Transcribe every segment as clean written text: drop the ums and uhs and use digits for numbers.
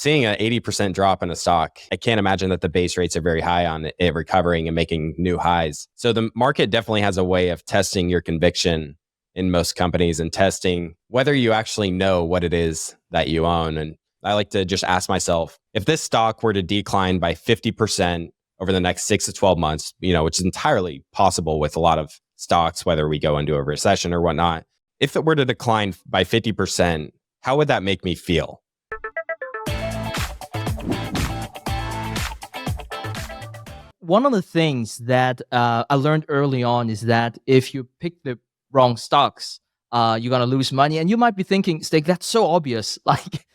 seeing an 80% drop in a stock, I can't imagine that the base rates are very high on it recovering and making new highs. So the market definitely has a way of testing your conviction in most companies and testing whether you actually know what it is that you own. And I like to just ask myself, if this stock were to decline by 50% over the next 6 to 12 months, which is entirely possible with a lot of stocks, whether we go into a recession or whatnot, if it were to decline by 50%, how would that make me feel? One of the things that I learned early on is that if you pick the wrong stocks, you're going to lose money. And you might be thinking, Stig, that's so obvious. Like,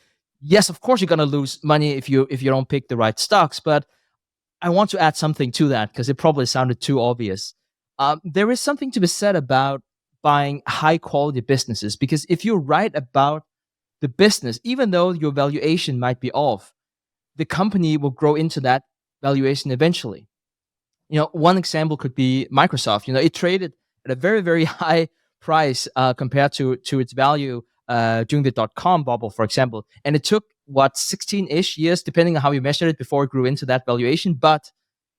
yes, of course you're going to lose money if you don't pick the right stocks. But I want to add something to that because it probably sounded too obvious. There is something to be said about buying high quality businesses, because if you're right about the business, even though your valuation might be off, the company will grow into that valuation eventually. One example could be Microsoft. It traded at a very, very high price compared to its value during the .com bubble, for example. And it took, 16-ish years, depending on how you measured it, before it grew into that valuation. But,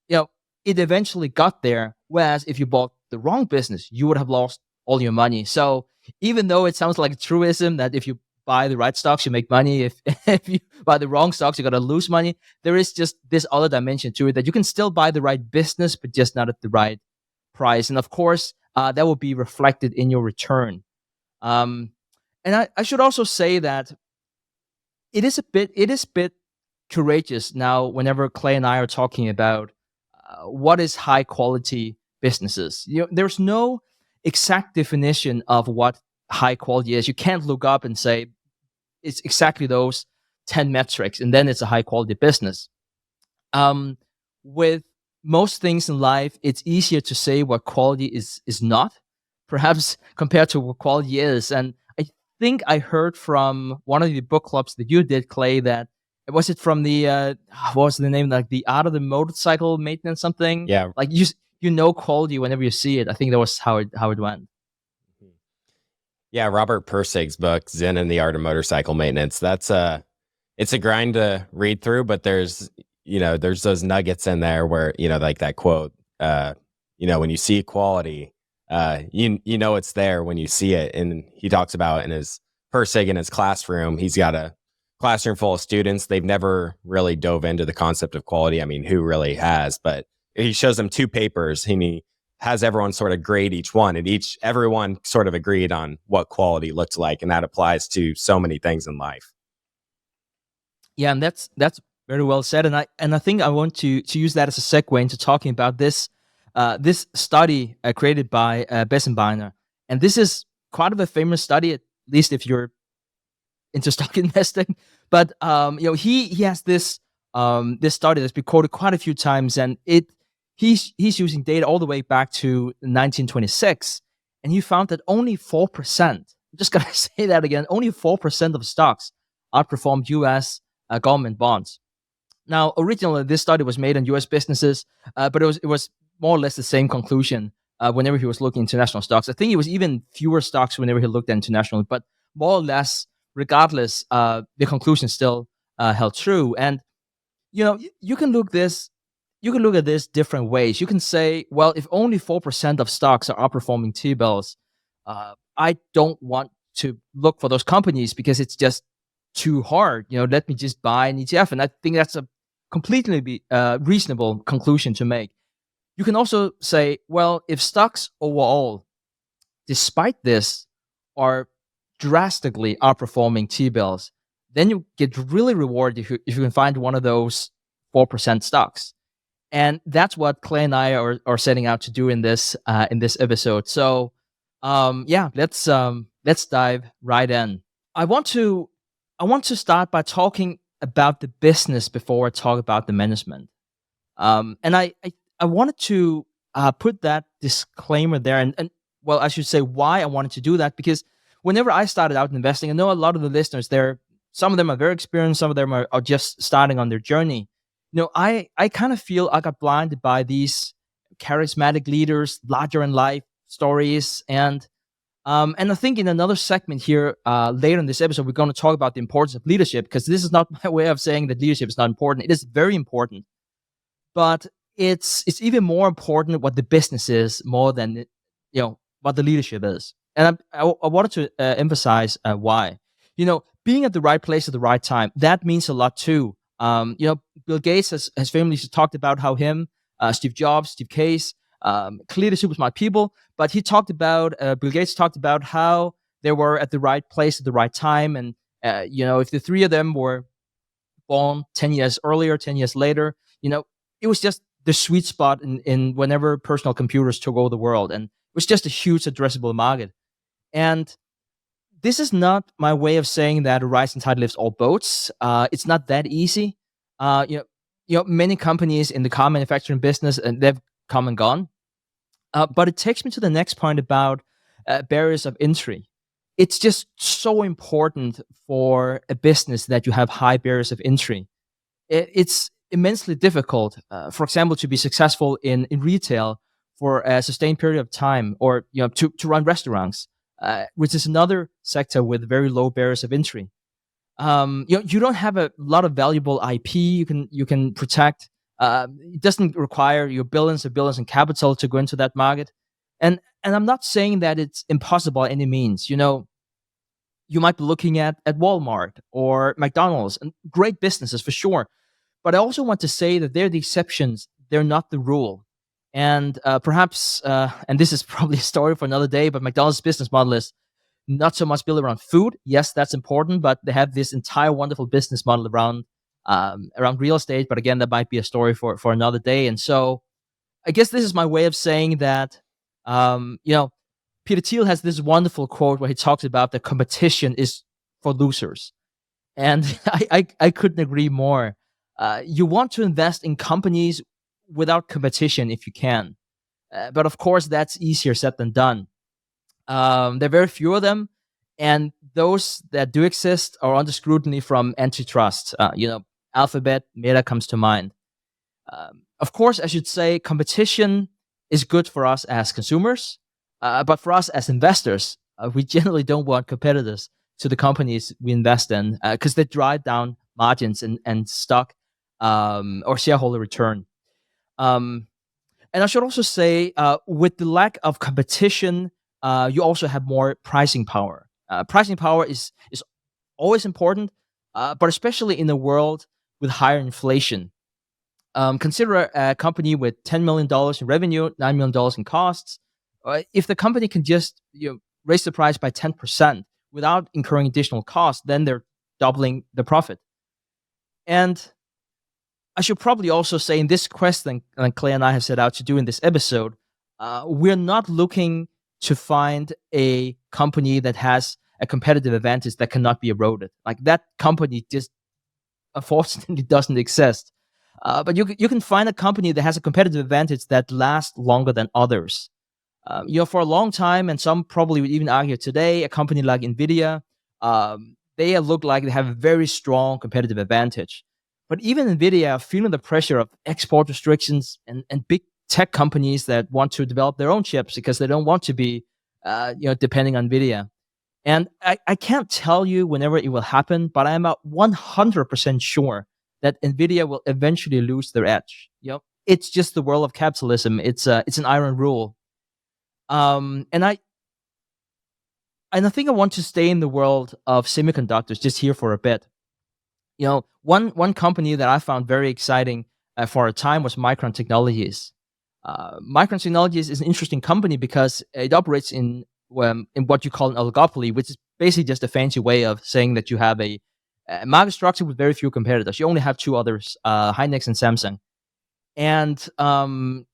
it eventually got there. Whereas if you bought the wrong business, you would have lost all your money. So even though it sounds like a truism that if you buy the right stocks, you make money. If you buy the wrong stocks, you're going to lose money. There is just this other dimension to it, that you can still buy the right business, but just not at the right price. And of course, that will be reflected in your return. And I should also say that it is a bit courageous now whenever Clay and I are talking about what is high quality businesses. There's no exact definition of what high quality is. You can't look up and say it's exactly those 10 metrics and then it's a high quality business. With most things in life, it's easier to say what quality is not, perhaps, compared to what quality is. And I think I heard from one of the book clubs that you did, Clay, that was it from the what was the name, like the Art of the Motorcycle Maintenance something? Yeah. Like you know quality whenever you see it. I think that was how it went. Yeah, Robert Pirsig's book, Zen and the Art of Motorcycle Maintenance. It's a grind to read through, but there's those nuggets in there where, like that quote, when you see quality, you know it's there when you see it. And he talks about Pirsig in his classroom, he's got a classroom full of students. They've never really dove into the concept of quality. I mean, who really has? But he shows them 2 papers and he has everyone sort of grade each one, and everyone sort of agreed on what quality looked like. And that applies to so many things in life. Yeah, and that's very well said. And I think I want to use that as a segue into talking about this study created by Bessenbeiner. And this is quite of a famous study, at least if you're into stock investing. But he has this study that's been quoted quite a few times, and he's using data all the way back to 1926, and he found that only 4%, I'm just gonna say that again, only 4% of stocks outperformed U.S. Government bonds. Now, originally this study was made on U.S. businesses, but it was more or less the same conclusion whenever he was looking at international stocks. I think it was even fewer stocks whenever he looked at international, but more or less, regardless, the conclusion still held true. And you can look at this different ways. You can say, well, if only 4% of stocks are outperforming T-bills, I don't want to look for those companies because it's just too hard. Let me just buy an ETF. And I think that's a completely reasonable conclusion to make. You can also say, well, if stocks overall, despite this, are drastically outperforming T-bills, then you get really rewarded if you can find one of those 4% stocks. And that's what Clay and I are setting out to do in this episode. So, let's dive right in. I want to start by talking about the business before I talk about the management. And I wanted to put that disclaimer there, and well, I should say why I wanted to do that, because whenever I started out investing, I know a lot of the listeners there, some of them are very experienced, some of them are just starting on their journey. I kind of feel I got blinded by these charismatic leaders, larger in life stories, and And I think in another segment here, later in this episode, we're going to talk about the importance of leadership, because this is not my way of saying that leadership is not important. It is very important, but it's even more important what the business is more than what the leadership is. And I wanted to emphasize why. Being at the right place at the right time, that means a lot too. Bill Gates has famously talked about how him, Steve Jobs, Steve Case, clearly super smart people, but Bill Gates talked about how they were at the right place at the right time. And, if the three of them were born 10 years earlier, 10 years later, it was just the sweet spot in whenever personal computers took over the world. And it was just a huge addressable market. And this is not my way of saying that a rising tide lifts all boats. It's not that easy. Many companies in the car manufacturing business, and they've come and gone. But it takes me to the next point about barriers of entry. It's just so important for a business that you have high barriers of entry. It's immensely difficult, for example, to be successful in retail for a sustained period of time, or to run restaurants, which is another sector with very low barriers of entry. You don't have a lot of valuable IP you can protect. It doesn't require your billions in capital to go into that market. And I'm not saying that it's impossible by any means. You might be looking at Walmart or McDonald's, and great businesses for sure. But I also want to say that they're the exceptions. They're not the rule. And perhaps, and this is probably a story for another day, but McDonald's business model is not so much built around food. Yes, that's important, but they have this entire wonderful business model around real estate. But again, that might be a story for another day. And so I guess this is my way of saying that, Peter Thiel has this wonderful quote where he talks about the competition is for losers. And I couldn't agree more. You want to invest in companies without competition if you can. But of course, that's easier said than done. There are very few of them. And those that do exist are under scrutiny from antitrust. Alphabet, Meta comes to mind. Of course, I should say competition is good for us as consumers. But for us as investors, we generally don't want competitors to the companies we invest in, because they drive down margins and stock or shareholder return. And I should also say, with the lack of competition, you also have more pricing power. Pricing power is always important, but especially in a world with higher inflation. Consider a company with $10 million in revenue, $9 million in costs. If the company can just raise the price by 10% without incurring additional costs, then they're doubling the profit. And I should probably also say in this quest that Clay and I have set out to do in this episode, we're not looking to find a company that has a competitive advantage that cannot be eroded. Like, that company just unfortunately doesn't exist. But you can find a company that has a competitive advantage that lasts longer than others. For a long time, and some probably would even argue today, a company like NVIDIA, they look like they have a very strong competitive advantage. But even NVIDIA are feeling the pressure of export restrictions and big tech companies that want to develop their own chips because they don't want to be, depending on NVIDIA. And I can't tell you whenever it will happen, but I'm 100% sure that NVIDIA will eventually lose their edge. It's just the world of capitalism. It's an iron rule. And I think I want to stay in the world of semiconductors just here for a bit. One company that I found very exciting for a time was Micron Technologies. Micron Technologies is an interesting company because it operates in what you call an oligopoly, which is basically just a fancy way of saying that you have a market structure with very few competitors. You only have two others, Hynix and Samsung. And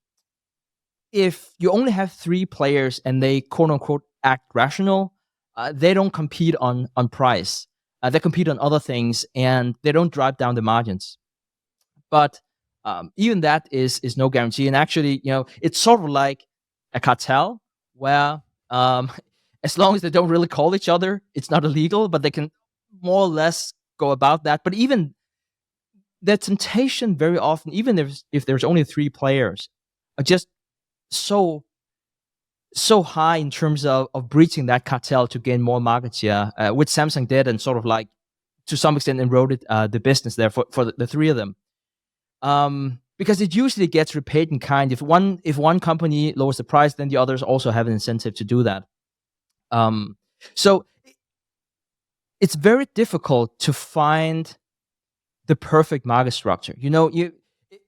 if you only have three players and they quote unquote act rational, they don't compete on price. They compete on other things, and they don't drive down the margins. But even that is no guarantee. And actually, it's sort of like a cartel where as long as they don't really call each other, it's not illegal, but they can more or less go about that. But even the temptation very often, even if there's only three players, are just so so high in terms of breaching that cartel to gain more market share, which Samsung did, and sort of like to some extent eroded the business there for the three of them. Because it usually gets repaid in kind. If one company lowers the price, then the others also have an incentive to do that. So it's very difficult to find the perfect market structure.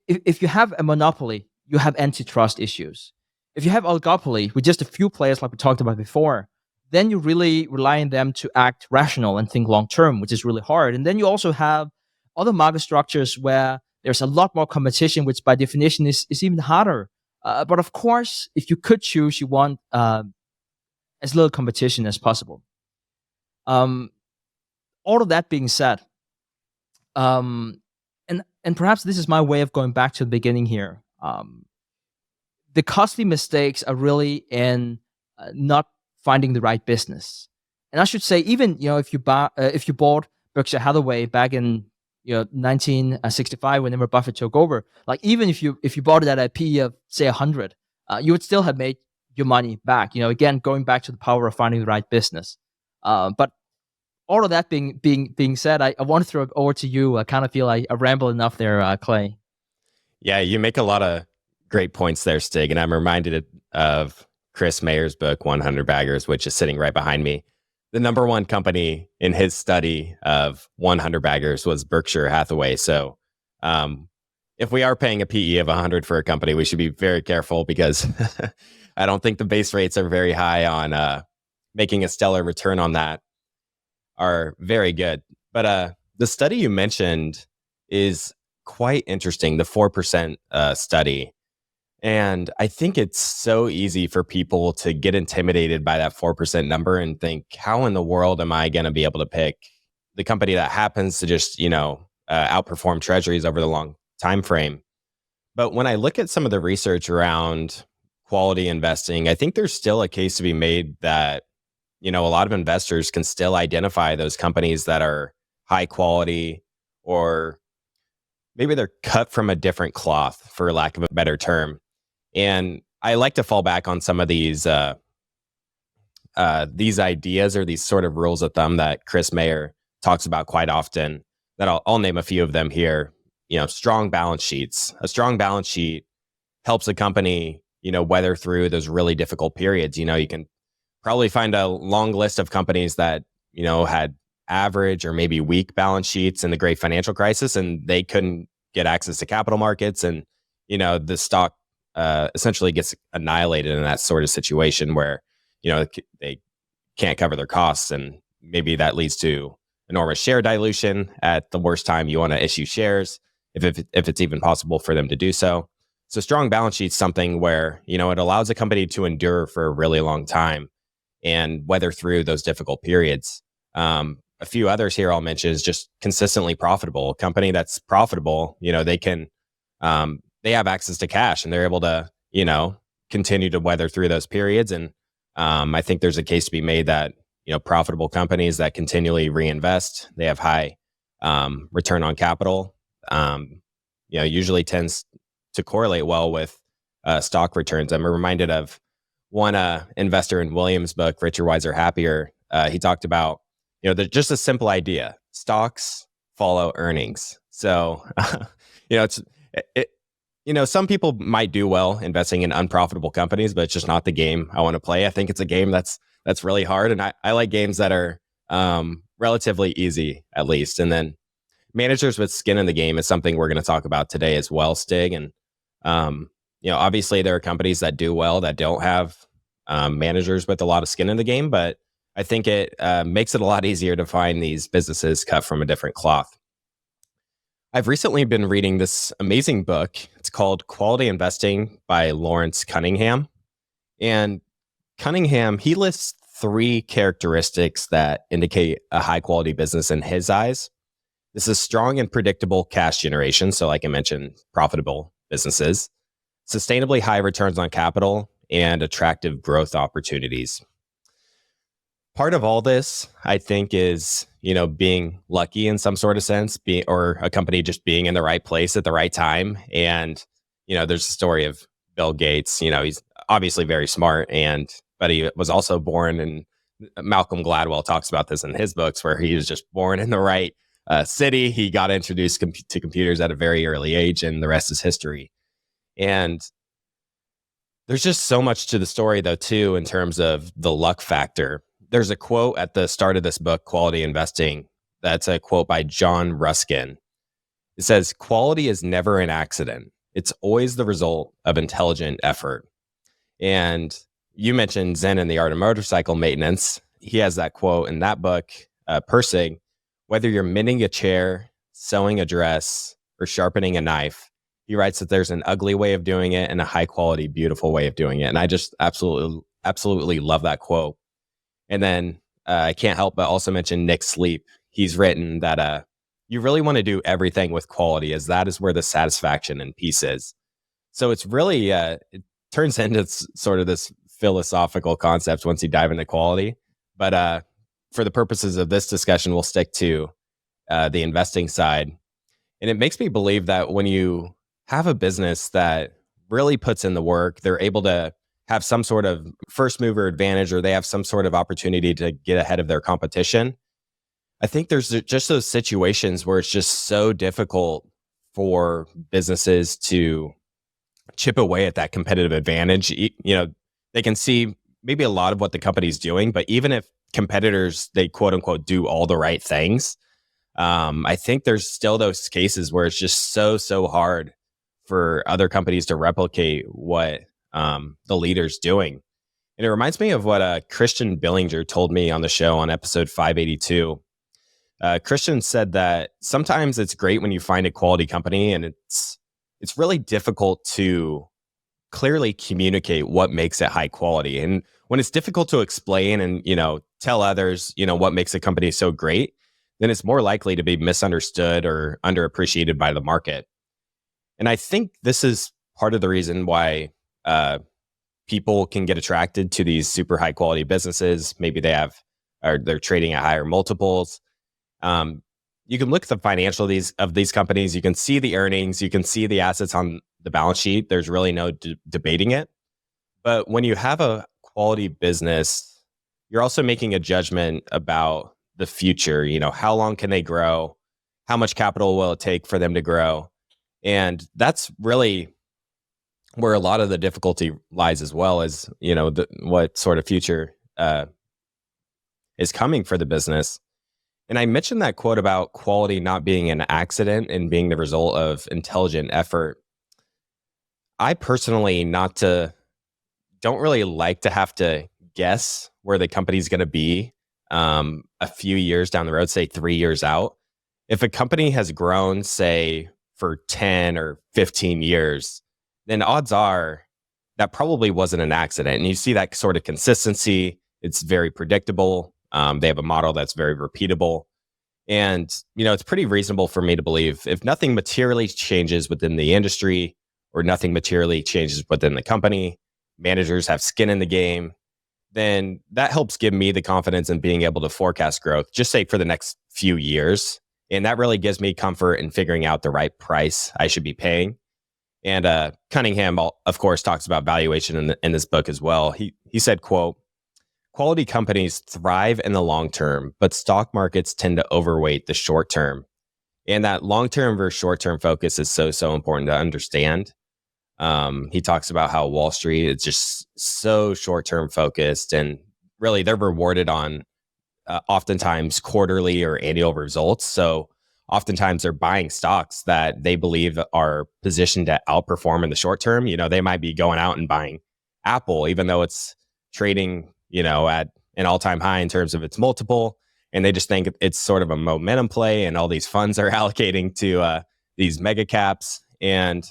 If you have a monopoly, you have antitrust issues. If you have oligopoly with just a few players, like we talked about before, then you really rely on them to act rational and think long term, which is really hard. And then you also have other market structures where there's a lot more competition, which by definition is even harder. But of course, if you could choose, you want as little competition as possible. All of that being said, and perhaps this is my way of going back to the beginning here. The costly mistakes are really in not finding the right business. And I should say, even if you bought Berkshire Hathaway back in 1965 when Warren Buffett took over, like even if you bought it at a PE of say 100, you would still have made your money back. Again, going back to the power of finding the right business. But all of that being said, I want to throw it over to you. I kind of feel like I rambled enough there, Clay. Yeah, you make a lot of great points there, Stig, and I'm reminded of Chris Mayer's book, 100 Baggers, which is sitting right behind me. The number one company in his study of 100 baggers was Berkshire Hathaway. So if we are paying a PE of 100 for a company, we should be very careful, because I don't think the base rates are very high on making a stellar return on that are very good. But the study you mentioned is quite interesting, the 4% study. And I think it's so easy for people to get intimidated by that 4% number and think, how in the world am I going to be able to pick the company that happens to just, outperform treasuries over the long time frame? But when I look at some of the research around quality investing, I think there's still a case to be made that, a lot of investors can still identify those companies that are high quality, or maybe they're cut from a different cloth, for lack of a better term. And I like to fall back on some of these ideas, or these sort of rules of thumb that Chris Mayer talks about quite often, that I'll name a few of them here. Strong balance sheets. A strong balance sheet helps a company, weather through those really difficult periods. You can probably find a long list of companies that, had average or maybe weak balance sheets in the great financial crisis, and they couldn't get access to capital markets. And, the stock essentially gets annihilated in that sort of situation where, they can't cover their costs. And maybe that leads to enormous share dilution at the worst time you want to issue shares, if it's even possible for them to do so. So strong balance sheet's something where, it allows a company to endure for a really long time and weather through those difficult periods. A few others here I'll mention is just consistently profitable. A company that's profitable, they can, they have access to cash, and they're able to, continue to weather through those periods. And I think there's a case to be made that, profitable companies that continually reinvest, they have high return on capital, usually tends to correlate well with stock returns. I'm reminded of one investor in Williams' book, Richer, Wiser, Happier. He talked about, just a simple idea: stocks follow earnings. So, some people might do well investing in unprofitable companies, but it's just not the game I want to play. I think it's a game that's really hard, and I like games that are relatively easy, at least. And then managers with skin in the game is something we're going to talk about today as well, Stig. And obviously there are companies that do well that don't have managers with a lot of skin in the game, but I think it makes it a lot easier to find these businesses cut from a different cloth. I've recently been reading this amazing book. It's called Quality Investing by Lawrence Cunningham. And Cunningham, he lists 3 characteristics that indicate a high quality business in his eyes. This is strong and predictable cash generation. So like I mentioned, profitable businesses, sustainably high returns on capital, and attractive growth opportunities. Part of all this, I think, is, being lucky in some sort of sense, or a company just being in the right place at the right time. And, there's a story of Bill Gates. He's obviously very smart, but he was also born in, Malcolm Gladwell talks about this in his books, where he was just born in the right city. He got introduced to computers at a very early age, and the rest is history. And there's just so much to the story, though, too, in terms of the luck factor. There's a quote at the start of this book, Quality Investing. That's a quote by John Ruskin. It says, "Quality is never an accident. It's always the result of intelligent effort." And you mentioned Zen and the Art of Motorcycle Maintenance. He has that quote in that book, Persig, "Whether you're mending a chair, sewing a dress, or sharpening a knife," he writes that there's an ugly way of doing it and a high quality, beautiful way of doing it. And I just absolutely love that quote. And then I can't help but also mention Nick Sleep. He's written that you really want to do everything with quality, as that is where the satisfaction and peace is. So it's really, it turns into sort of this philosophical concept once you dive into quality. But for the purposes of this discussion, we'll stick to the investing side. And it makes me believe that when you have a business that really puts in the work, they're able to have some sort of first mover advantage, or they have some sort of opportunity to get ahead of their competition. I think there's just those situations where it's just so difficult for businesses to chip away at that competitive advantage. They can see maybe a lot of what the company's doing, but even if competitors, they quote unquote do all the right things, I think there's still those cases where it's just so hard for other companies to replicate what the leader's doing. And it reminds me of what Christian Billinger told me on the show on episode 582. Christian said that sometimes it's great when you find a quality company, and it's really difficult to clearly communicate what makes it high quality. And when it's difficult to explain and, tell others, what makes a company so great, then it's more likely to be misunderstood or underappreciated by the market. And I think this is part of the reason why people can get attracted to these super high quality businesses. Maybe they're trading at higher multiples. You can look at the financial of these companies. You can see the earnings. You can see the assets on the balance sheet. There's really no debating it. But when you have a quality business, you're also making a judgment about the future. How long can they grow? How much capital will it take for them to grow? And that's really where a lot of the difficulty lies, as well as, what sort of future is coming for the business. And I mentioned that quote about quality not being an accident and being the result of intelligent effort. I personally don't really like to have to guess where the company's going to be a few years down the road, say 3 years out. If a company has grown, say, for 10 or 15 years, then odds are that probably wasn't an accident. And you see that sort of consistency. It's very predictable. They have a model that's very repeatable. And, it's pretty reasonable for me to believe if nothing materially changes within the industry or nothing materially changes within the company, managers have skin in the game, then that helps give me the confidence in being able to forecast growth, just say for the next few years. And that really gives me comfort in figuring out the right price I should be paying. And Cunningham, of course, talks about valuation in this book as well. He said, quote, "Quality companies thrive in the long term, but stock markets tend to overweight the short term." And that long-term versus short-term focus is so important to understand. He talks about how Wall Street is just so short-term focused, and really they're rewarded on oftentimes quarterly or annual results. So oftentimes they're buying stocks that they believe are positioned to outperform in the short term. They might be going out and buying Apple, even though it's trading, at an all-time high in terms of its multiple. And they just think it's sort of a momentum play, and all these funds are allocating to these mega caps. And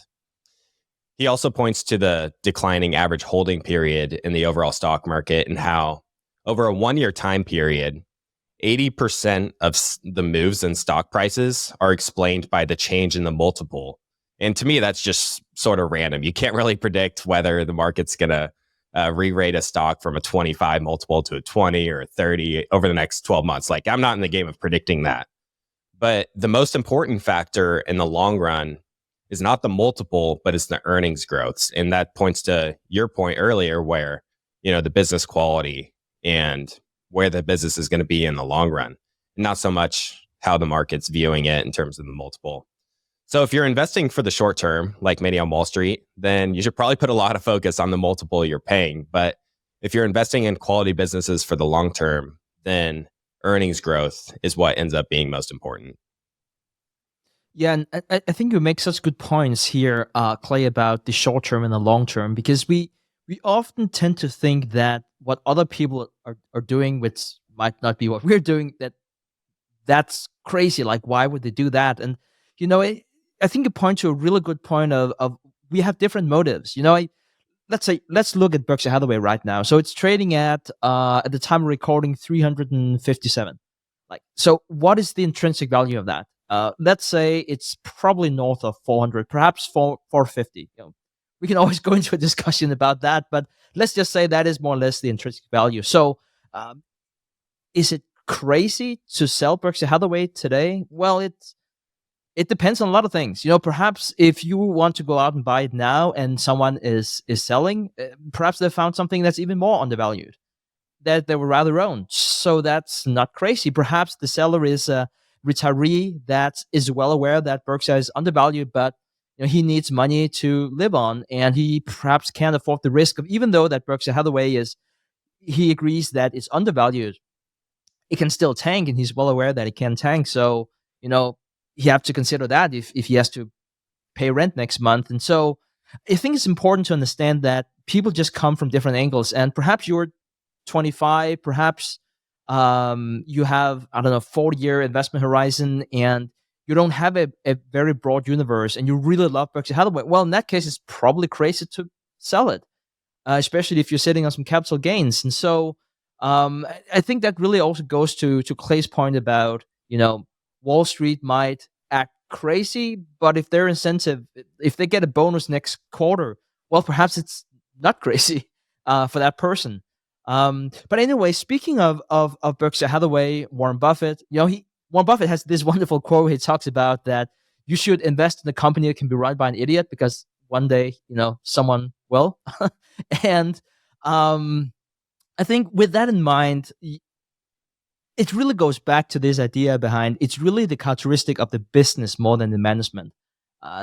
he also points to the declining average holding period in the overall stock market, and how over a 1-year time period, 80% of the moves in stock prices are explained by the change in the multiple. And to me, that's just sort of random. You can't really predict whether the market's going to re-rate a stock from a 25 multiple to a 20 or a 30 over the next 12 months. Like, I'm not in the game of predicting that. But the most important factor in the long run is not the multiple, but it's the earnings growths. And that points to your point earlier where, the business quality and where the business is going to be in the long run, not so much how the market's viewing it in terms of the multiple. So if you're investing for the short term, like many on Wall Street, then you should probably put a lot of focus on the multiple you're paying. But if you're investing in quality businesses for the long term, then earnings growth is what ends up being most important. Yeah, and I think you make such good points here, Clay, about the short term and the long term, because we often tend to think that what other people are doing, which might not be what we're doing, that's crazy. Like, why would they do that? And I think you point to a really good point of we have different motives. Let's look at Berkshire Hathaway right now. So it's trading at the time of recording 357. So what is the intrinsic value of that? Let's say it's probably north of 400, perhaps 450. We can always go into a discussion about that, but let's just say that is more or less the intrinsic value. So is it crazy to sell Berkshire Hathaway today? Well, it depends on a lot of things. Perhaps if you want to go out and buy it now and someone is selling, perhaps they found something that's even more undervalued that they would rather own. So that's not crazy. Perhaps the seller is a retiree that is well aware that Berkshire is undervalued, but he needs money to live on, and he perhaps can't afford the risk of, even though that Berkshire Hathaway he agrees that it's undervalued, it can still tank, and he's well aware that it can tank. So, he have to consider that if he has to pay rent next month. And so I think it's important to understand that people just come from different angles, and perhaps you're 25, perhaps you have, 40-year investment horizon, and you don't have a very broad universe, and you really love Berkshire Hathaway. Well, in that case, it's probably crazy to sell it, especially if you're sitting on some capital gains. And so I think that really also goes to Clay's point about, Wall Street might act crazy, but if their incentive, if they get a bonus next quarter, well, perhaps it's not crazy for that person. But anyway, speaking of Berkshire Hathaway, Warren Buffett, Warren Buffett has this wonderful quote. He talks about that you should invest in a company that can be run by an idiot, because one day, someone will. And I think with that in mind, it really goes back to this idea behind it's really the characteristic of the business more than the management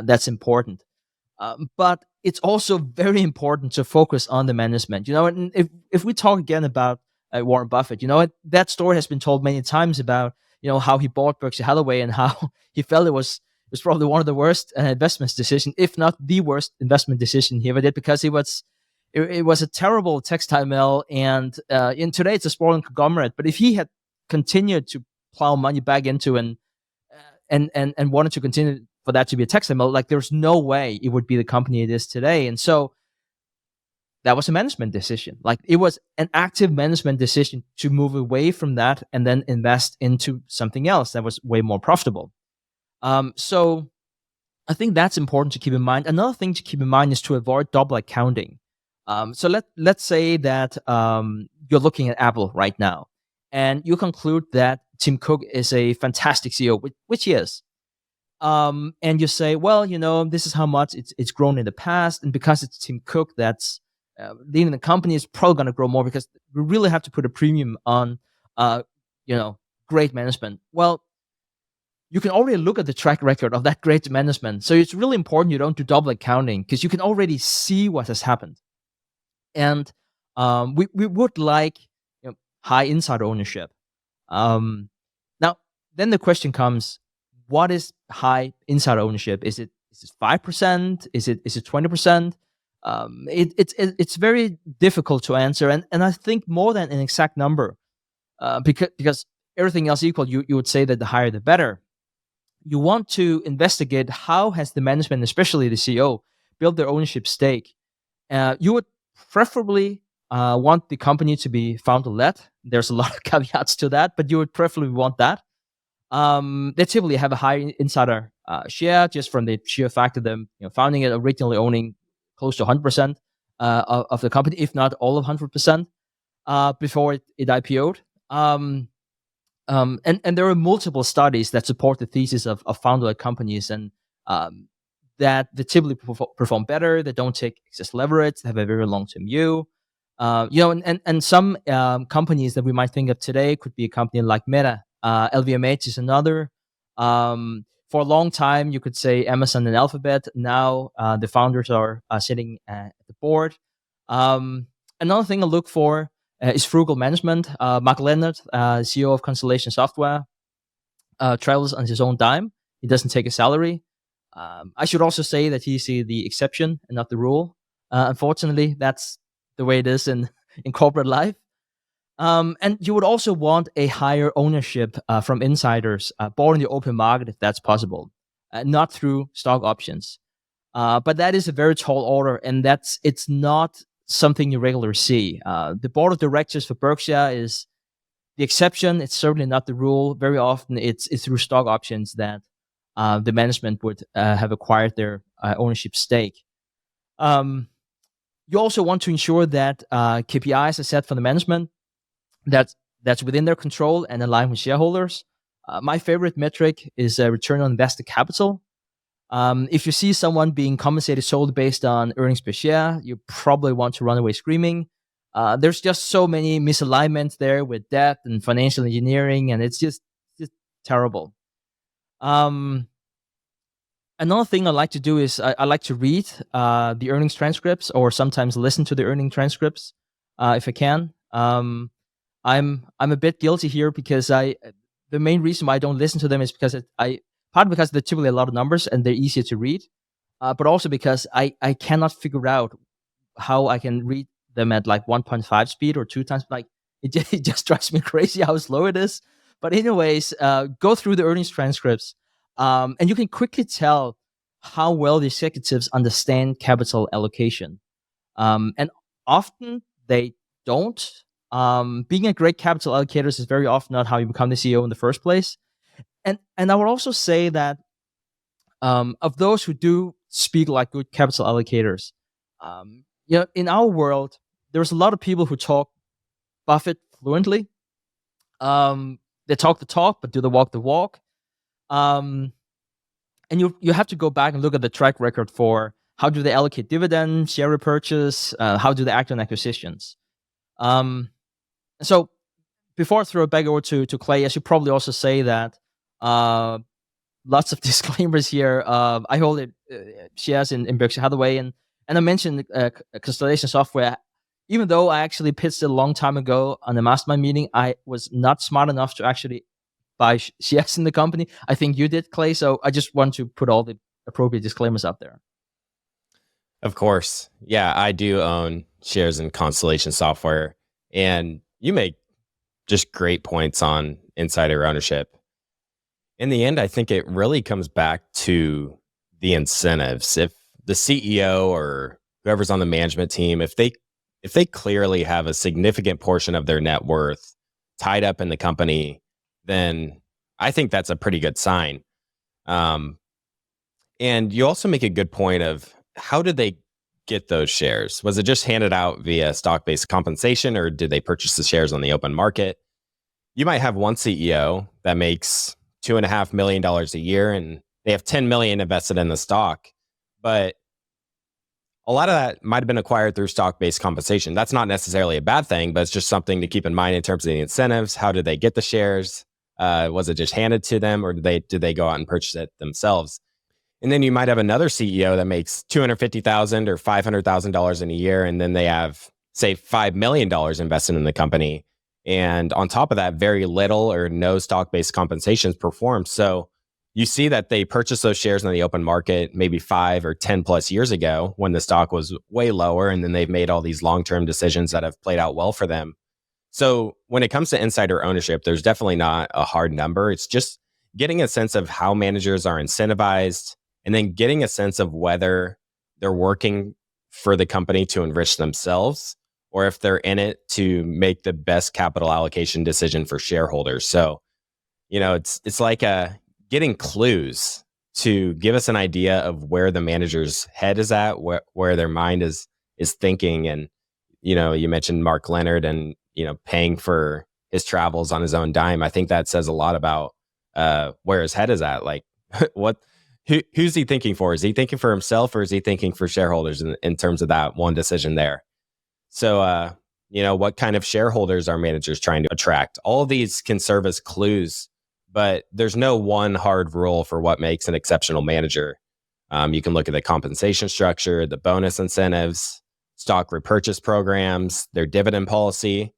that's important. But it's also very important to focus on the management. And if we talk again about Warren Buffett, that story has been told many times about how he bought Berkshire Hathaway and how he felt it was probably one of the worst investment decision, if not the worst investment decision he ever did, because it was a terrible textile mill, and in today it's a sprawling conglomerate. But if he had continued to plow money back into and wanted to continue for that to be a textile mill, there's no way it would be the company it is today. And so that was a management decision. It was an active management decision to move away from that and then invest into something else that was way more profitable. So I think that's important to keep in mind. Another thing to keep in mind is to avoid double accounting. So let's say that you're looking at Apple right now, and you conclude that Tim Cook is a fantastic CEO, which he is. And you say, well, this is how much it's grown in the past, and because it's Tim Cook that's leading the company, is probably going to grow more, because we really have to put a premium on, great management. Well, you can already look at the track record of that great management. So it's really important you don't do double accounting, because you can already see what has happened. And we would like high insider ownership. Now, then the question comes: what is high insider ownership? Is it 5%? Is it 20%? It's very difficult to answer, and I think more than an exact number, because everything else equal, you would say that the higher the better. You want to investigate how has the management, especially the CEO, built their ownership stake. You would preferably want the company to be founder-led. There's a lot of caveats to that, but you would preferably want that. They typically have a high insider share, just from the sheer fact of them founding it, originally owning close to 100% of the company, if not all of 100%, before it IPO'd. And there are multiple studies that support the thesis of founder-led companies, and that they typically perform better. They don't take excess leverage. They have a very long-term view. And some companies that we might think of today could be a company like Meta. LVMH is another. For a long time, you could say Amazon and Alphabet. Now the founders are sitting at the board. Another thing I look for is frugal management. Mark Leonard, CEO of Constellation Software, travels on his own dime. He doesn't take a salary. I should also say that he's the exception and not the rule. Unfortunately, that's the way it is in corporate life. And you would also want a higher ownership from insiders, bought in the open market if that's possible, not through stock options. But that is a very tall order, and it's not something you regularly see. The board of directors for Berkshire is the exception. It's certainly not the rule. Very often, it's through stock options that the management would have acquired their ownership stake. You also want to ensure that KPIs are set for the management that's within their control and aligned with shareholders. My favorite metric is return on invested capital. If you see someone being compensated solely based on earnings per share, you probably want to run away screaming. There's just so many misalignments there with debt and financial engineering, and it's just terrible. Another thing I like to do is I like to read the earnings transcripts, or sometimes listen to the earnings transcripts if I can. I'm a bit guilty here because the main reason why I don't listen to them is because partly because they're typically a lot of numbers and they're easier to read, but also because I cannot figure out how I can read them at like 1.5 speed or 2 times. Like it just drives me crazy how slow it is. But anyways, go through the earnings transcripts, and you can quickly tell how well the executives understand capital allocation. And often they don't. Being a great capital allocator is very often not how you become the CEO in the first place. And I would also say that of those who do speak like good capital allocators, in our world, there's a lot of people who talk Buffett fluently. They talk the talk, but do they walk the walk? And you have to go back and look at the track record for how do they allocate dividends, share repurchase, how do they act on acquisitions. So before I throw it back over to Clay, I should probably also say that lots of disclaimers here. I hold shares in Berkshire Hathaway, and I mentioned Constellation Software. Even though I actually pitched it a long time ago on a mastermind meeting, I was not smart enough to actually buy shares in the company. I think you did, Clay. So I just want to put all the appropriate disclaimers out there. Of course. Yeah, I do own shares in Constellation Software. And you make just great points on insider ownership. In the end, I think it really comes back to the incentives. If the CEO or whoever's on the management team, if they clearly have a significant portion of their net worth tied up in the company, then I think that's a pretty good sign. And you also make a good point of how did they get those shares? Was it just handed out via stock-based compensation, or did they purchase the shares on the open market? You might have one CEO that makes $2.5 million a year and they have 10 million invested in the stock, but a lot of that might have been acquired through stock-based compensation. That's not necessarily a bad thing, but it's just something to keep in mind in terms of the incentives. How did they get the shares? Was it just handed to them, or did they go out and purchase it themselves? And then you might have another CEO that makes $250,000 or $500,000 in a year, and then they have, say, $5 million invested in the company. And on top of that, very little or no stock-based compensations performed. So you see that they purchased those shares in the open market maybe 5 or 10 plus years ago when the stock was way lower, and then they've made all these long-term decisions that have played out well for them. So when it comes to insider ownership, there's definitely not a hard number. It's just getting a sense of how managers are incentivized, and then getting a sense of whether they're working for the company to enrich themselves, or if they're in it to make the best capital allocation decision for shareholders. So, it's like getting clues to give us an idea of where the manager's head is at, where their mind is thinking. And, you mentioned Mark Leonard and, paying for his travels on his own dime. I think that says a lot about where his head is at. Like what who's he thinking for? Is he thinking for himself, or is he thinking for shareholders in terms of that one decision there? So, what kind of shareholders are managers trying to attract? All of these can serve as clues, but there's no one hard rule for what makes an exceptional manager. You can look at the compensation structure, the bonus incentives, stock repurchase programs, their dividend policy.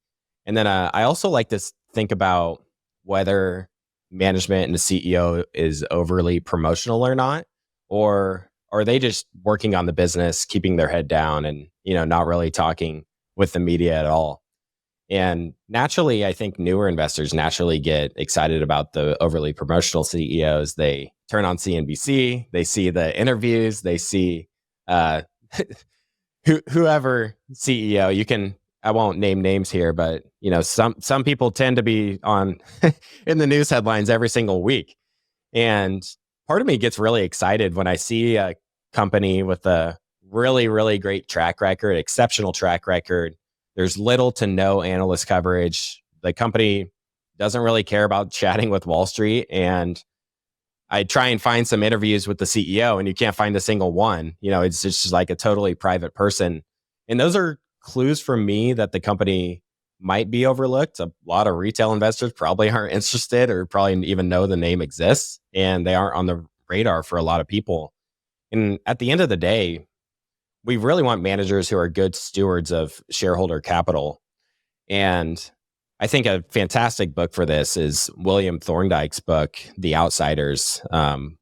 And then I also like to think about whether management and the CEO is overly promotional or not, or are they just working on the business, keeping their head down and, not really talking with the media at all. And naturally, I think newer investors naturally get excited about the overly promotional CEOs. They turn on CNBC, they see the interviews, they see uh, whoever CEO. I won't name names here, but some people tend to be on in the news headlines every single week. And part of me gets really excited when I see a company with a really, really great track record, exceptional track record. There's little to no analyst coverage. The company doesn't really care about chatting with Wall Street. And I try and find some interviews with the CEO, and you can't find a single one. It's just like a totally private person. And those are clues for me that the company might be overlooked. A lot of retail investors probably aren't interested or probably even know the name exists, and they aren't on the radar for a lot of people. And at the end of the day, we really want managers who are good stewards of shareholder capital. And I think a fantastic book for this is William Thorndike's book, The Outsiders.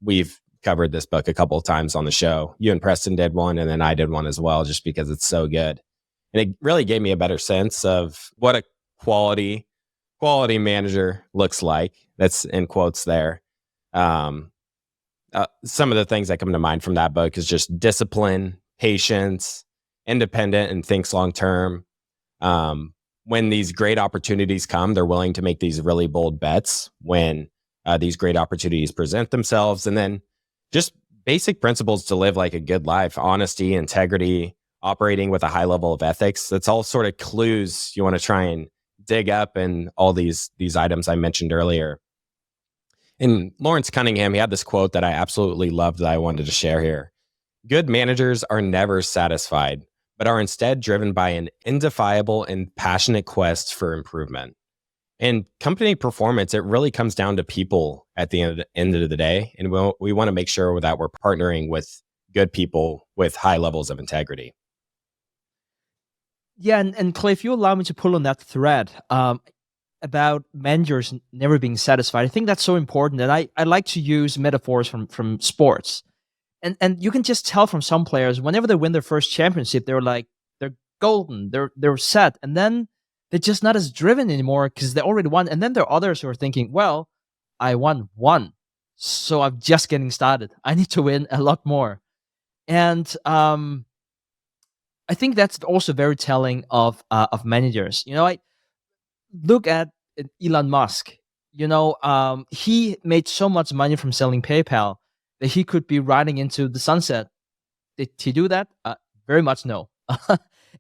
We've covered this book a couple of times on the show. You and Preston did one, and then I did one as well, just because it's so good. And it really gave me a better sense of what a quality manager looks like. That's in quotes there. Some of the things that come to mind from that book is just discipline, patience, independent, and thinks long term. When these great opportunities come, they're willing to make these really bold bets when these great opportunities present themselves. And then just basic principles to live like a good life: honesty, integrity, operating with a high level of ethics. That's all sort of clues you want to try and dig up in all these items I mentioned earlier. And Lawrence Cunningham, he had this quote that I absolutely loved that I wanted to share here. Good managers are never satisfied, but are instead driven by an indefinable and passionate quest for improvement. And company performance, it really comes down to people at the end of the day. And we want to make sure that we're partnering with good people with high levels of integrity. Yeah, and Clay, if you allow me to pull on that thread about managers never being satisfied, I think that's so important. And I like to use metaphors from sports. And you can just tell from some players, whenever they win their first championship, they're golden, they're set, and then they're just not as driven anymore because they already won. And then there are others who are thinking, well, I won one, so I'm just getting started. I need to win a lot more. And I think that's also very telling of managers. I look at Elon Musk. He made so much money from selling PayPal that he could be riding into the sunset. Did he do that? Very much no.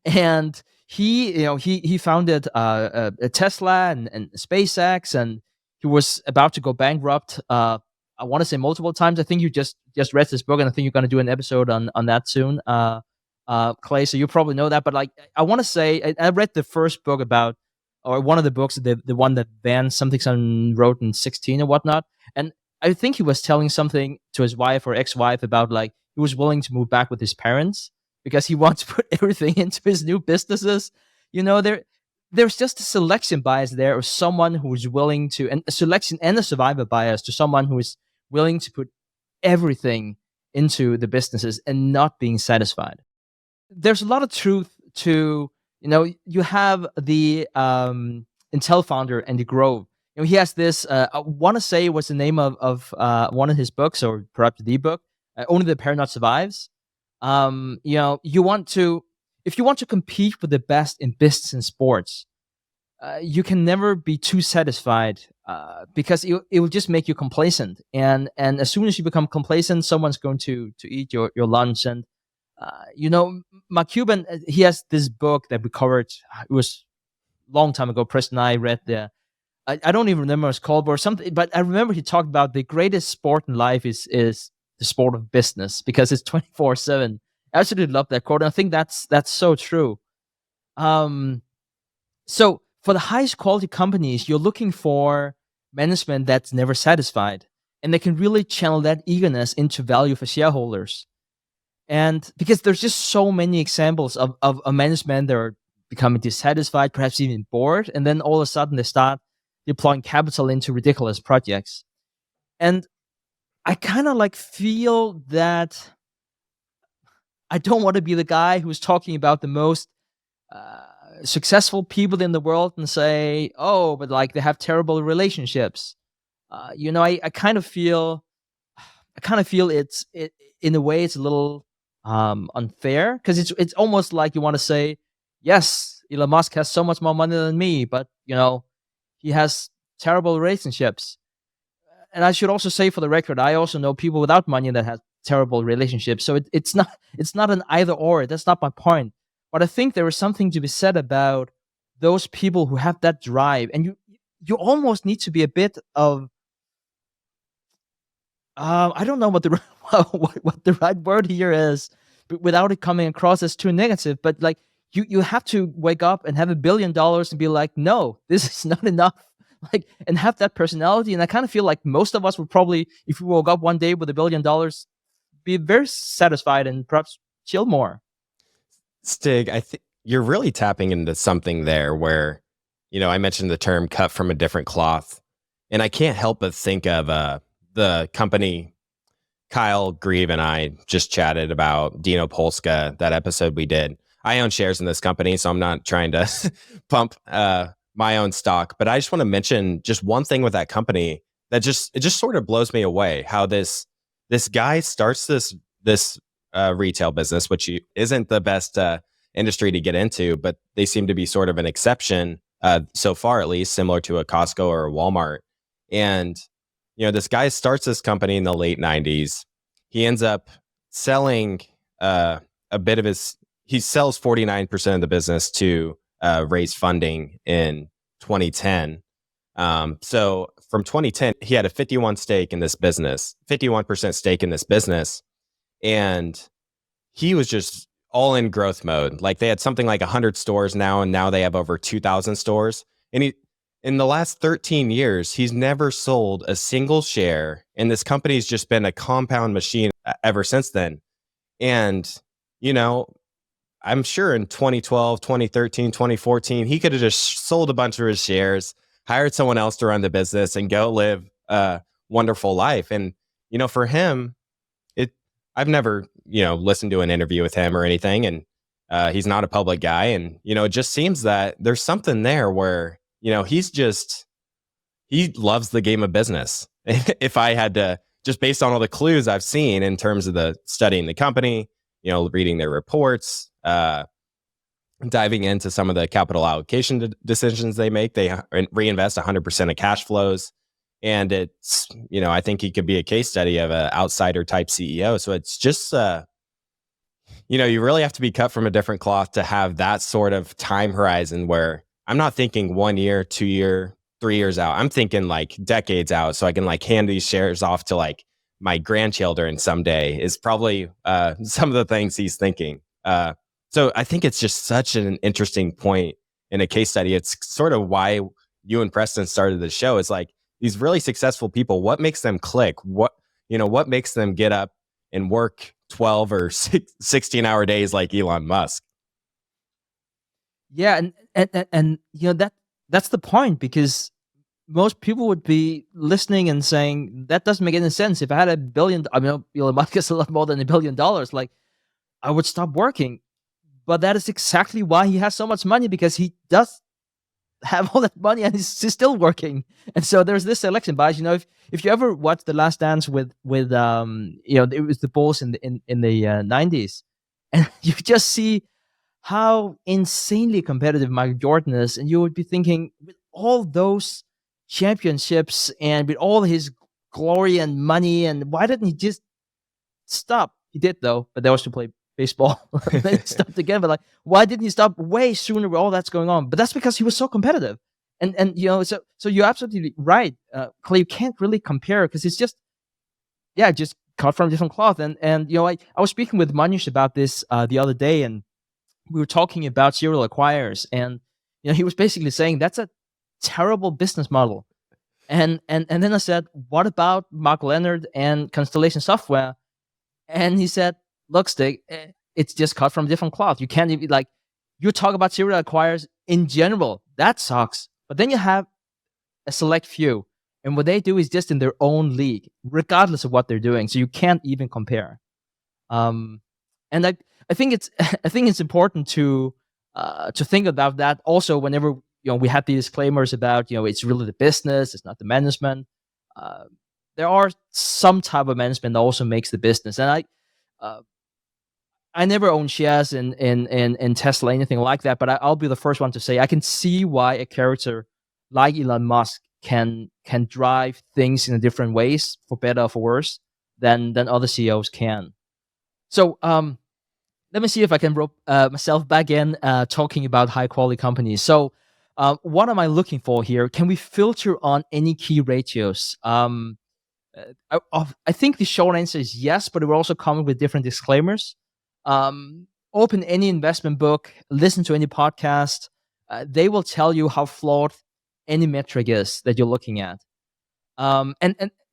And he founded a Tesla and SpaceX, and he was about to go bankrupt. I want to say multiple times. I think you just read this book, and I think you're going to do an episode on that soon, Clay. So you probably know that. But I want to say, I read the first book about, or one of the books, the one that Van something wrote in 16 or whatnot, and I think he was telling something to his wife or ex-wife about he was willing to move back with his parents because he wants to put everything into his new businesses. There's just a selection bias there of someone who is willing to, and a selection and a survivor bias to someone who is willing to put everything into the businesses and not being satisfied. There's a lot of truth to, you have the Intel founder, Andy Grove. He has this, I want to say what's the name of one of his books, or perhaps the book, Only the Paranoid Survives. You want to, if you want to compete with the best in business and sports, you can never be too satisfied because it will just make you complacent. And as soon as you become complacent, someone's going to eat your lunch. And, Mark Cuban, he has this book that we covered. It was a long time ago. Preston and I read I don't even remember what it's called or something, but I remember he talked about the greatest sport in life is the sport of business because it's 24/7. I absolutely love that quote, and I think that's so true. So for the highest quality companies, you're looking for management that's never satisfied, and they can really channel that eagerness into value for shareholders. And because there's just so many examples of a management that are becoming dissatisfied, perhaps even bored, and then all of a sudden they start deploying capital into ridiculous projects. And I kind of like feel that I don't want to be the guy who's talking about the most successful people in the world and say, oh, but like they have terrible relationships. I kind of feel it's in a way it's a little unfair because it's almost like you want to say, yes, Elon Musk has so much more money than me, but he has terrible relationships. And I should also say, for the record, I also know people without money that have terrible relationships. So it's not an either or. That's not my point. But I think there is something to be said about those people who have that drive, and you almost need to be a bit of I don't know what the what the right word here is, but without it coming across as too negative. But like you have to wake up and have $1 billion and be like, no, this is not enough. Like, and have that personality. And I kind of feel like most of us would probably, if we woke up one day with $1 billion, be very satisfied and perhaps chill more. Stig, I think you're really tapping into something there where, I mentioned the term cut from a different cloth. And I can't help but think of the company Kyle Grieve and I just chatted about, Dino Polska, that episode we did. I own shares in this company, so I'm not trying to pump my own stock, but I just want to mention just one thing with that company that just sort of blows me away. How this guy starts this retail business, which isn't the best industry to get into, but they seem to be sort of an exception so far, at least, similar to a Costco or a Walmart. And this guy starts this company in the late 90s. He ends up selling a bit of his. He sells 49% of the business to raise funding in 2010. So from 2010, he had a 51% stake in this business. And he was just all in growth mode. Like they had something like 100 stores now, and now they have over 2,000 stores. And in the last 13 years, he's never sold a single share. And this company's just been a compound machine ever since then. And, I'm sure in 2012, 2013, 2014, he could have just sold a bunch of his shares, hired someone else to run the business, and go live a wonderful life. And, for him, I've never, listened to an interview with him or anything. And he's not a public guy. And, it just seems that there's something there where, he loves the game of business. If I had to, just based on all the clues I've seen in terms of the studying the company, reading their reports, diving into some of the capital allocation decisions they make. They reinvest 100% of cash flows. And it's, I think he could be a case study of an outsider type CEO. So it's just, you really have to be cut from a different cloth to have that sort of time horizon where I'm not thinking 1 year, 2 year, 3 years out. I'm thinking like decades out. So I can like hand these shares off to like my grandchildren someday is probably some of the things he's thinking. So I think it's just such an interesting point in a case study. It's sort of why you and Preston started the show. It's like these really successful people, what makes them click? What makes them get up and work 12 or 16-hour days like Elon Musk? Yeah, and that's the point, because most people would be listening and saying that doesn't make any sense. If I had $1 billion, Elon Musk gets a lot more than $1 billion. Like, I would stop working. But that is exactly why he has so much money, because he does have all that money and he's still working. And so there's this selection bias. If you ever watch The Last Dance with it was the Bulls in the 90s, and you just see how insanely competitive Michael Jordan is, and you would be thinking, with all those championships and with all his glory and money, and why didn't he just stop? He did, though, but that was to play baseball. Then he stopped again. But like, why didn't he stop way sooner with all that's going on? But that's because he was so competitive. And so you're absolutely right, Clay. You can't really compare, because it's just cut from different cloth. And I was speaking with Manish about this the other day, and we were talking about serial acquirers, and he was basically saying that's a terrible business model. And then I said, what about Mark Leonard and Constellation Software? And he said, look, Stig, it's just cut from different cloth. You can't even, like, you talk about serial acquirers in general, that sucks. But then you have a select few, and what they do is just in their own league, regardless of what they're doing. So you can't even compare. And I think it's important to think about that also whenever we have these disclaimers about it's really the business, it's not the management. There are some type of management that also makes the business, and I never own shares in Tesla, anything like that. But I'll be the first one to say I can see why a character like Elon Musk can drive things in different ways, for better or for worse, than other CEOs can. So let me see if I can rope myself back in talking about high quality companies. So what am I looking for here? Can we filter on any key ratios? I think the short answer is yes, but we're also coming with different disclaimers. Open any investment book, listen to any podcast. They will tell you how flawed any metric is that you're looking at. And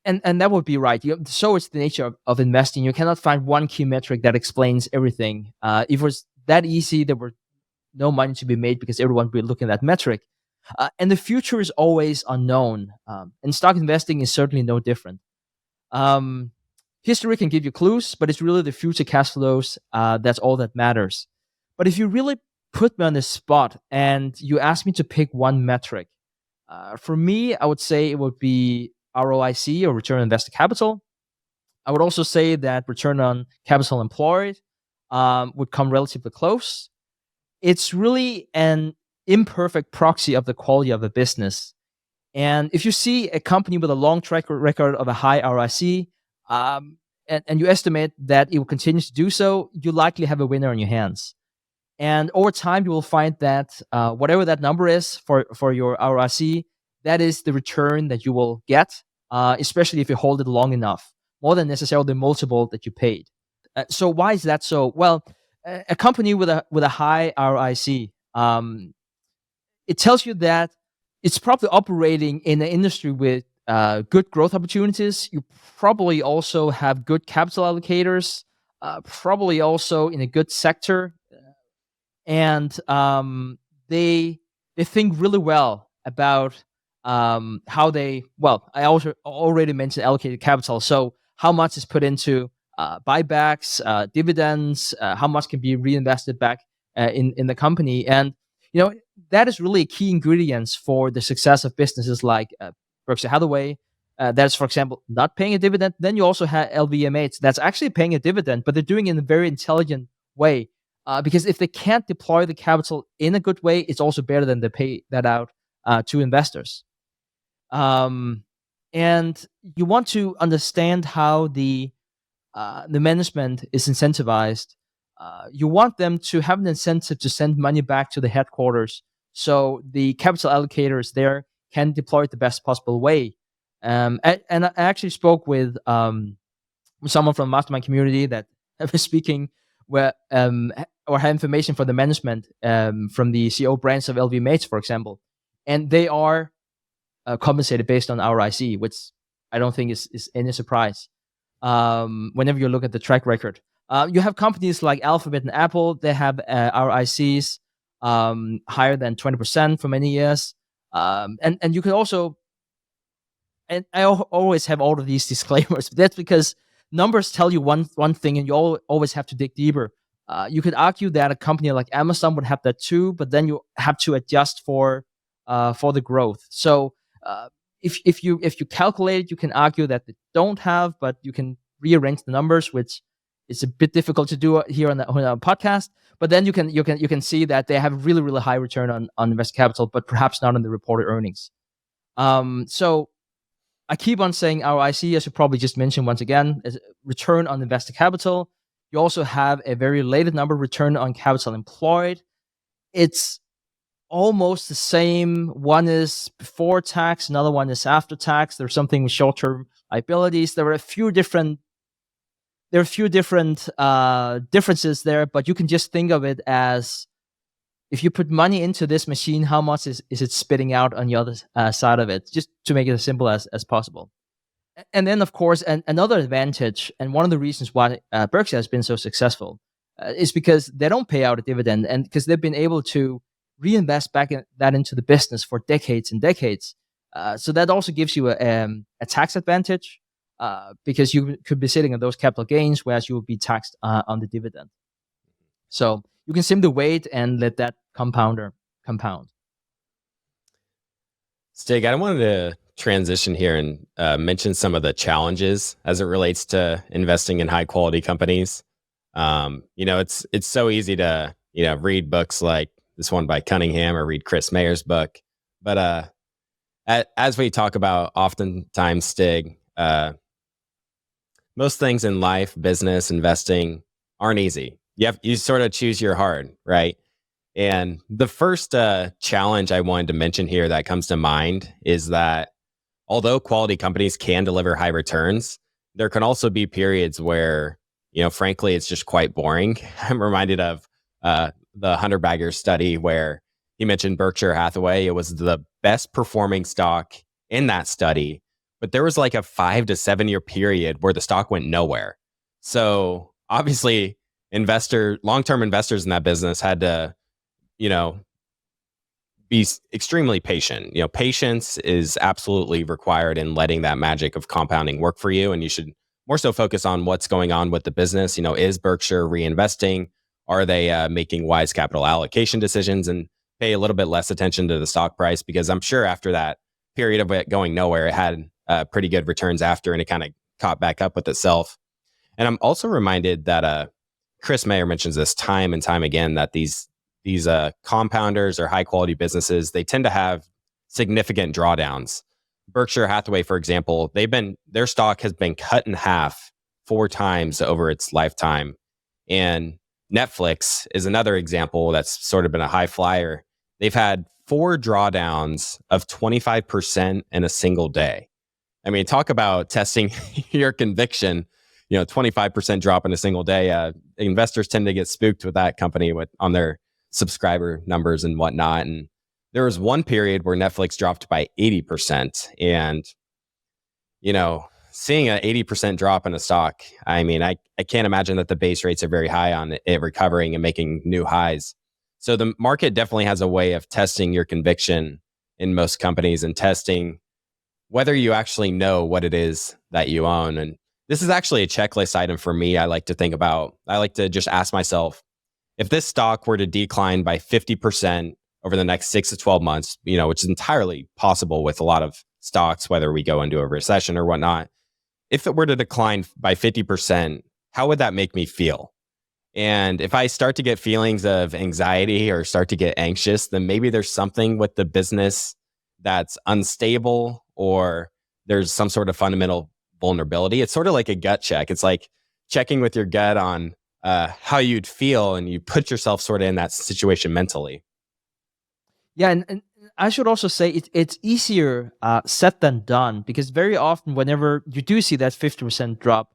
that would be right. So it's the nature of investing. You cannot find one key metric that explains everything. If it was that easy, there were no money to be made because everyone would be looking at that metric. And the future is always unknown. And stock investing is certainly no different. History can give you clues, but it's really the future cash flows. That's all that matters. But if you really put me on the spot and you ask me to pick one metric, for me, I would say it would be ROIC, or return on invested capital. I would also say that return on capital employed would come relatively close. It's really an imperfect proxy of the quality of the business. And if you see a company with a long track record of a high ROIC, and you estimate that it will continue to do so, you likely have a winner on your hands. And over time, you will find that whatever that number is for your ROIC, that is the return that you will get, especially if you hold it long enough, more than necessarily the multiple that you paid. So why is that so? Well, a company with a high ROIC, it tells you that it's probably operating in an industry with good growth opportunities. You probably also have good capital allocators, probably also in a good sector, and they think really well about how they. Well, I also already mentioned allocated capital. So how much is put into buybacks, dividends, how much can be reinvested back in the company, and that is really a key ingredient for the success of businesses like Berkshire Hathaway. That's, for example, not paying a dividend. Then you also have LVMH that's actually paying a dividend, but they're doing it in a very intelligent way. Because if they can't deploy the capital in a good way, it's also better than they pay that out to investors. And you want to understand how the management is incentivized. You want them to have an incentive to send money back to the headquarters, so the capital allocators there can deploy it the best possible way. And I actually spoke with someone from the mastermind community that was speaking where or had information for the management from the CEO branch of LVMH, for example, and they are compensated based on ROIC, which I don't think is any surprise. Whenever you look at the track record, you have companies like Alphabet and Apple. They have ROICs higher than 20% for many years, and you can also. And I always have all of these disclaimers. But that's because numbers tell you one thing, and you always have to dig deeper. You could argue that a company like Amazon would have that too, but then you have to adjust for the growth. So if you calculate it, you can argue that they don't have, but you can rearrange the numbers, which is a bit difficult to do here on a podcast. But then you can see that they have really, really high return on invested capital, but perhaps not on the reported earnings. So I keep on saying ROIC, I should probably just mention once again, is return on invested capital. You also have a very related number, return on capital employed. It's almost the same. One is before tax, another one is after tax. There's something with short-term liabilities. There are a few different there are a few different differences there, but you can just think of it as, if you put money into this machine, how much is it spitting out on the other side of it, just to make it as simple as possible. And then, of course, another advantage, and one of the reasons why Berkshire has been so successful, is because they don't pay out a dividend, and because they've been able to reinvest that into the business for decades and decades. So that also gives you a tax advantage, because you could be sitting on those capital gains, whereas you will be taxed on the dividend. So you can simply wait and let that compound. Stig, I wanted to transition here and mention some of the challenges as it relates to investing in high quality companies. It's so easy to read books like this one by Cunningham or read Chris Mayer's book, but as we talk about oftentimes, Stig, most things in life, business, investing aren't easy. You sort of choose your hard, right? And the first challenge I wanted to mention here that comes to mind is that although quality companies can deliver high returns, there can also be periods where, frankly, it's just quite boring. I'm reminded of the Hunter Bagger study where he mentioned Berkshire Hathaway. It was the best performing stock in that study, but there was like a 5 to 7 year period where the stock went nowhere. So obviously, long-term investors in that business had to, be extremely patient. Patience is absolutely required in letting that magic of compounding work for you. And you should more so focus on what's going on with the business. Is Berkshire reinvesting? Are they making wise capital allocation decisions? And pay a little bit less attention to the stock price, because I'm sure after that period of it going nowhere, it had pretty good returns after, and it kind of caught back up with itself. And I'm also reminded that Chris Mayer mentions this time and time again, that these compounders or high quality businesses, they tend to have significant drawdowns. Berkshire Hathaway, for example, their stock has been cut in half 4 times over its lifetime. And Netflix is another example that's sort of been a high flyer. They've had 4 drawdowns of 25% in a single day. I mean, talk about testing your conviction. 25% drop in a single day. Investors tend to get spooked with that company on their subscriber numbers and whatnot. And there was one period where Netflix dropped by 80%. And, seeing an 80% drop in a stock, I mean, I can't imagine that the base rates are very high on it recovering and making new highs. So the market definitely has a way of testing your conviction in most companies and testing whether you actually know what it is that you own. And this is actually a checklist item for me. I like to just ask myself, if this stock were to decline by 50% over the next 6 to 12 months, which is entirely possible with a lot of stocks, whether we go into a recession or whatnot, if it were to decline by 50%, how would that make me feel? And if I start to get feelings of anxiety or start to get anxious, then maybe there's something with the business that's unstable, or there's some sort of fundamental vulnerability. It's sort of like a gut check. It's like checking with your gut on how you'd feel, and you put yourself sort of in that situation mentally. Yeah, and I should also say it's easier said than done, because very often whenever you do see that 50% drop,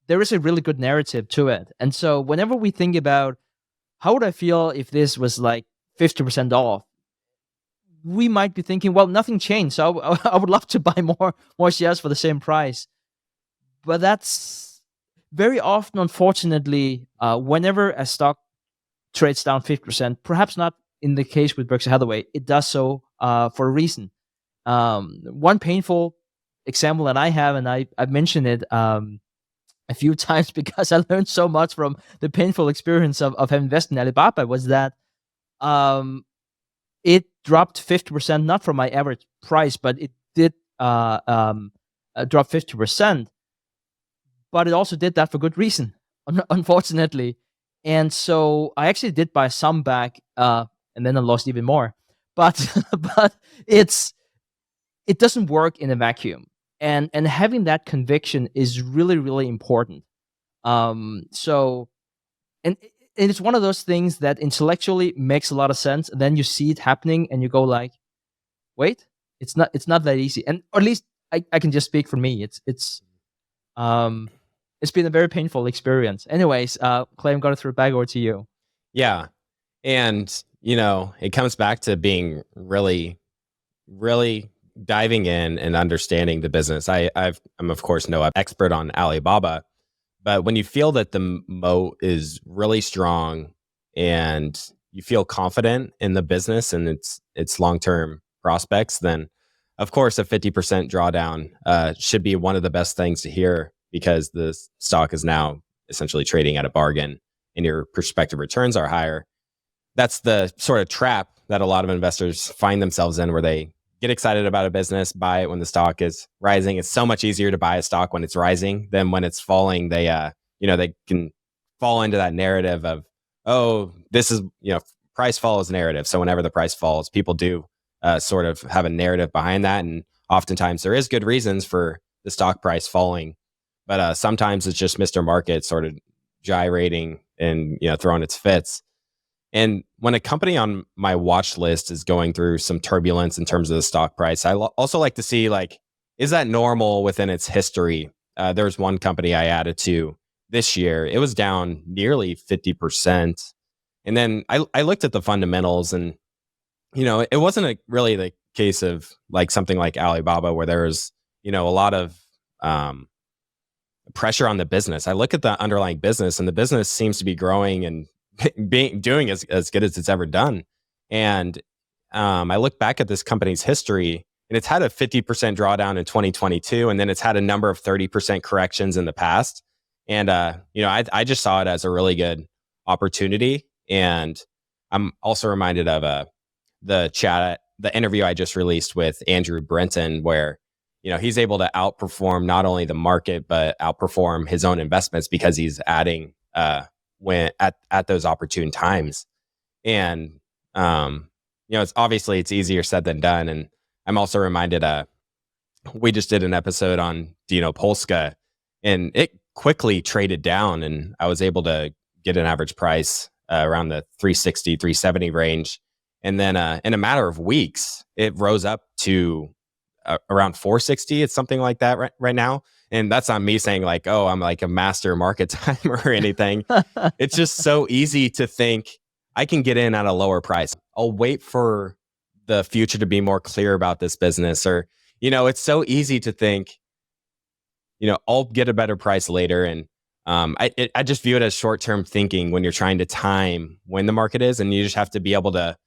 there is a really good narrative to it. And so whenever we think about how would I feel if this was like 50% off, we might be thinking, well, nothing changed, so I would love to buy more shares for the same price. But that's very often, unfortunately, whenever a stock trades down 50%, perhaps not in the case with Berkshire Hathaway, it does so for a reason. One painful example that I have, and I've mentioned it a few times because I learned so much from the painful experience of having invested in Alibaba, was that it dropped 50%, not from my average price, but it did drop 50%. But it also did that for good reason, unfortunately. And so I actually did buy some back, and then I lost even more. But it doesn't work in a vacuum, and having that conviction is really, really important. So it's one of those things that intellectually makes a lot of sense, and then you see it happening, and you go like, wait, it's not that easy. And or at least I can just speak for me. It's it's been a very painful experience. Anyways, Clay, I'm going to throw it back over to you. Yeah. And, it comes back to being really, really diving in and understanding the business. I'm of course no expert on Alibaba, but when you feel that the moat is really strong and you feel confident in the business and its long-term prospects, then of course a 50% drawdown should be one of the best things to hear, because the stock is now essentially trading at a bargain and your prospective returns are higher. That's the sort of trap that a lot of investors find themselves in, where they get excited about a business, buy it when the stock is rising. It's so much easier to buy a stock when it's rising than when it's falling. They can fall into that narrative of, oh, this is, price follows narrative. So whenever the price falls, people do sort of have a narrative behind that. And oftentimes there is good reasons for the stock price falling, but sometimes it's just Mr. Market sort of gyrating and, throwing its fits. And when a company on my watch list is going through some turbulence in terms of the stock price, I also like to see, is that normal within its history? There's one company I added to this year. It was down nearly 50%. And then I looked at the fundamentals, and, it wasn't really the case of something like Alibaba, where there was, a lot of pressure on the business. I look at the underlying business, and the business seems to be growing and doing as good as it's ever done. And I look back at this company's history, and it's had a 50% drawdown in 2022, and then it's had a number of 30% corrections in the past. And I just saw it as a really good opportunity. And I'm also reminded of the interview I just released with Andrew Brenton, where he's able to outperform not only the market but outperform his own investments, because he's adding when at those opportune times. And it's easier said than done. And I'm also reminded, we just did an episode on Dino Polska, and it quickly traded down, and I was able to get an average price around the 360, 370 range. And then in a matter of weeks, it rose up to around 460. It's something like that right now. And that's not me saying I'm like a master market timer or anything. It's just so easy to think I can get in at a lower price. I'll wait for the future to be more clear about this business. Or, it's so easy to think, I'll get a better price later. And I just view it as short-term thinking when you're trying to time when the market is. And you just have to be able to,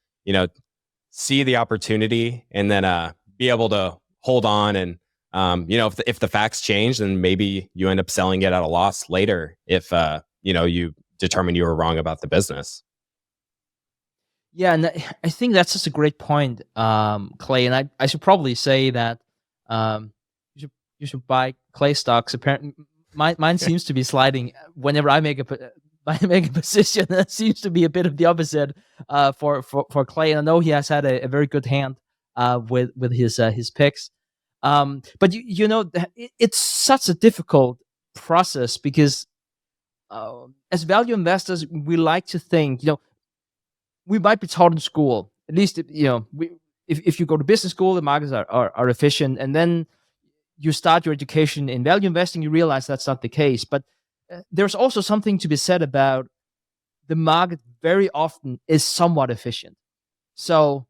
see the opportunity, and then be able to hold on. And if the facts change, then maybe you end up selling it at a loss later if you determine you were wrong about the business. Yeah, and I think that's just a great point, Clay. And I should probably say that you should buy Clay stocks. Apparently, mine seems to be sliding whenever I make a position. That seems to be a bit of the opposite for Clay. And I know he has had a very good hand with his picks. But it's such a difficult process, because as value investors, we like to think, we might be taught in school, at least, if you go to business school, the markets are efficient, and then you start your education in value investing, you realize that's not the case. But there's also something to be said about the market very often is somewhat efficient. So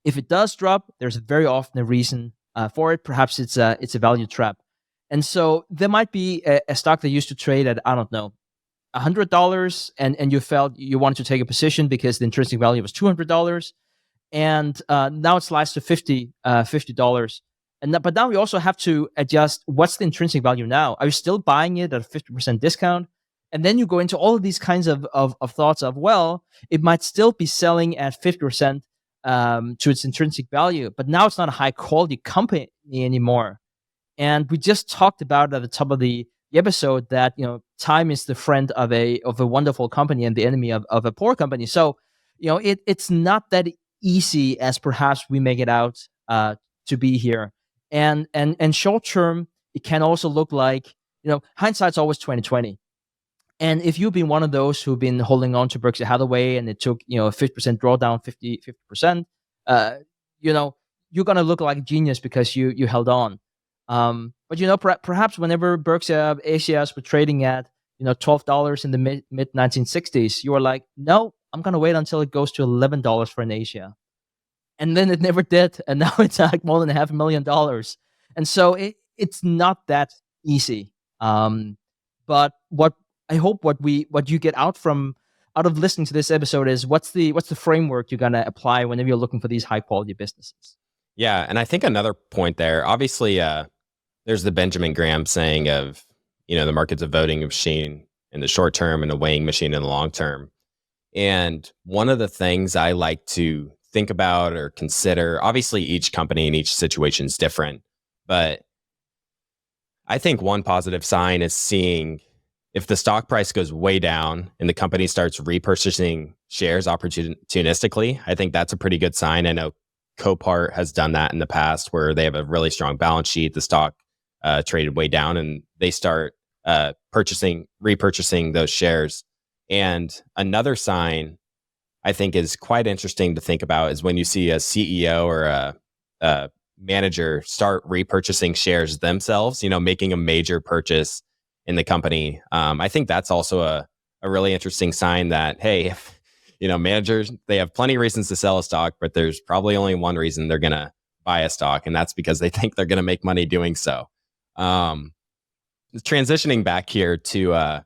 if it does drop, there's very often a reason for it. Perhaps it's a value trap. And so there might be a stock that used to trade at, I don't know, $100, and you felt you wanted to take a position because the intrinsic value was $200, and now it slides to $50. But now we also have to adjust, what's the intrinsic value now? Are you still buying it at a 50% discount? And then you go into all of these kinds of thoughts of, well, it might still be selling at 50% to its intrinsic value, but now it's not a high quality company anymore. And we just talked about at the top of the episode that time is the friend of a wonderful company and the enemy of a poor company. So it's not that easy as perhaps we make it out to be here. And short term, it can also look like, hindsight's always 2020. And if you've been one of those who've been holding on to Berkshire Hathaway and it took, a 50% drawdown, 50%, you're going to look like a genius because you held on. But perhaps whenever Berkshire ACS were trading at $12 in the mid 1960s, you were like, no, I'm gonna wait until it goes to $11 for an Asia, and then it never did, and now it's like more than $500,000. And so it's not that easy. But what I hope what you get out of listening to this episode is what's the framework you're gonna apply whenever you're looking for these high quality businesses. Yeah, and I think another point there, obviously, there's the Benjamin Graham saying of, the market's a voting machine in the short term and a weighing machine in the long term. And one of the things I like to think about or consider, obviously each company and each situation is different, but I think one positive sign is seeing if the stock price goes way down and the company starts repurchasing shares opportunistically. I think that's a pretty good sign. I know Copart has done that in the past where they have a really strong balance sheet. The stock traded way down and they start repurchasing those shares. And another sign I think is quite interesting to think about is when you see a CEO or a manager start repurchasing shares themselves, making a major purchase in the company. I think that's also a really interesting sign that, hey, if, managers, they have plenty of reasons to sell a stock, but there's probably only one reason they're going to buy a stock, and that's because they think they're going to make money doing so. Transitioning back here to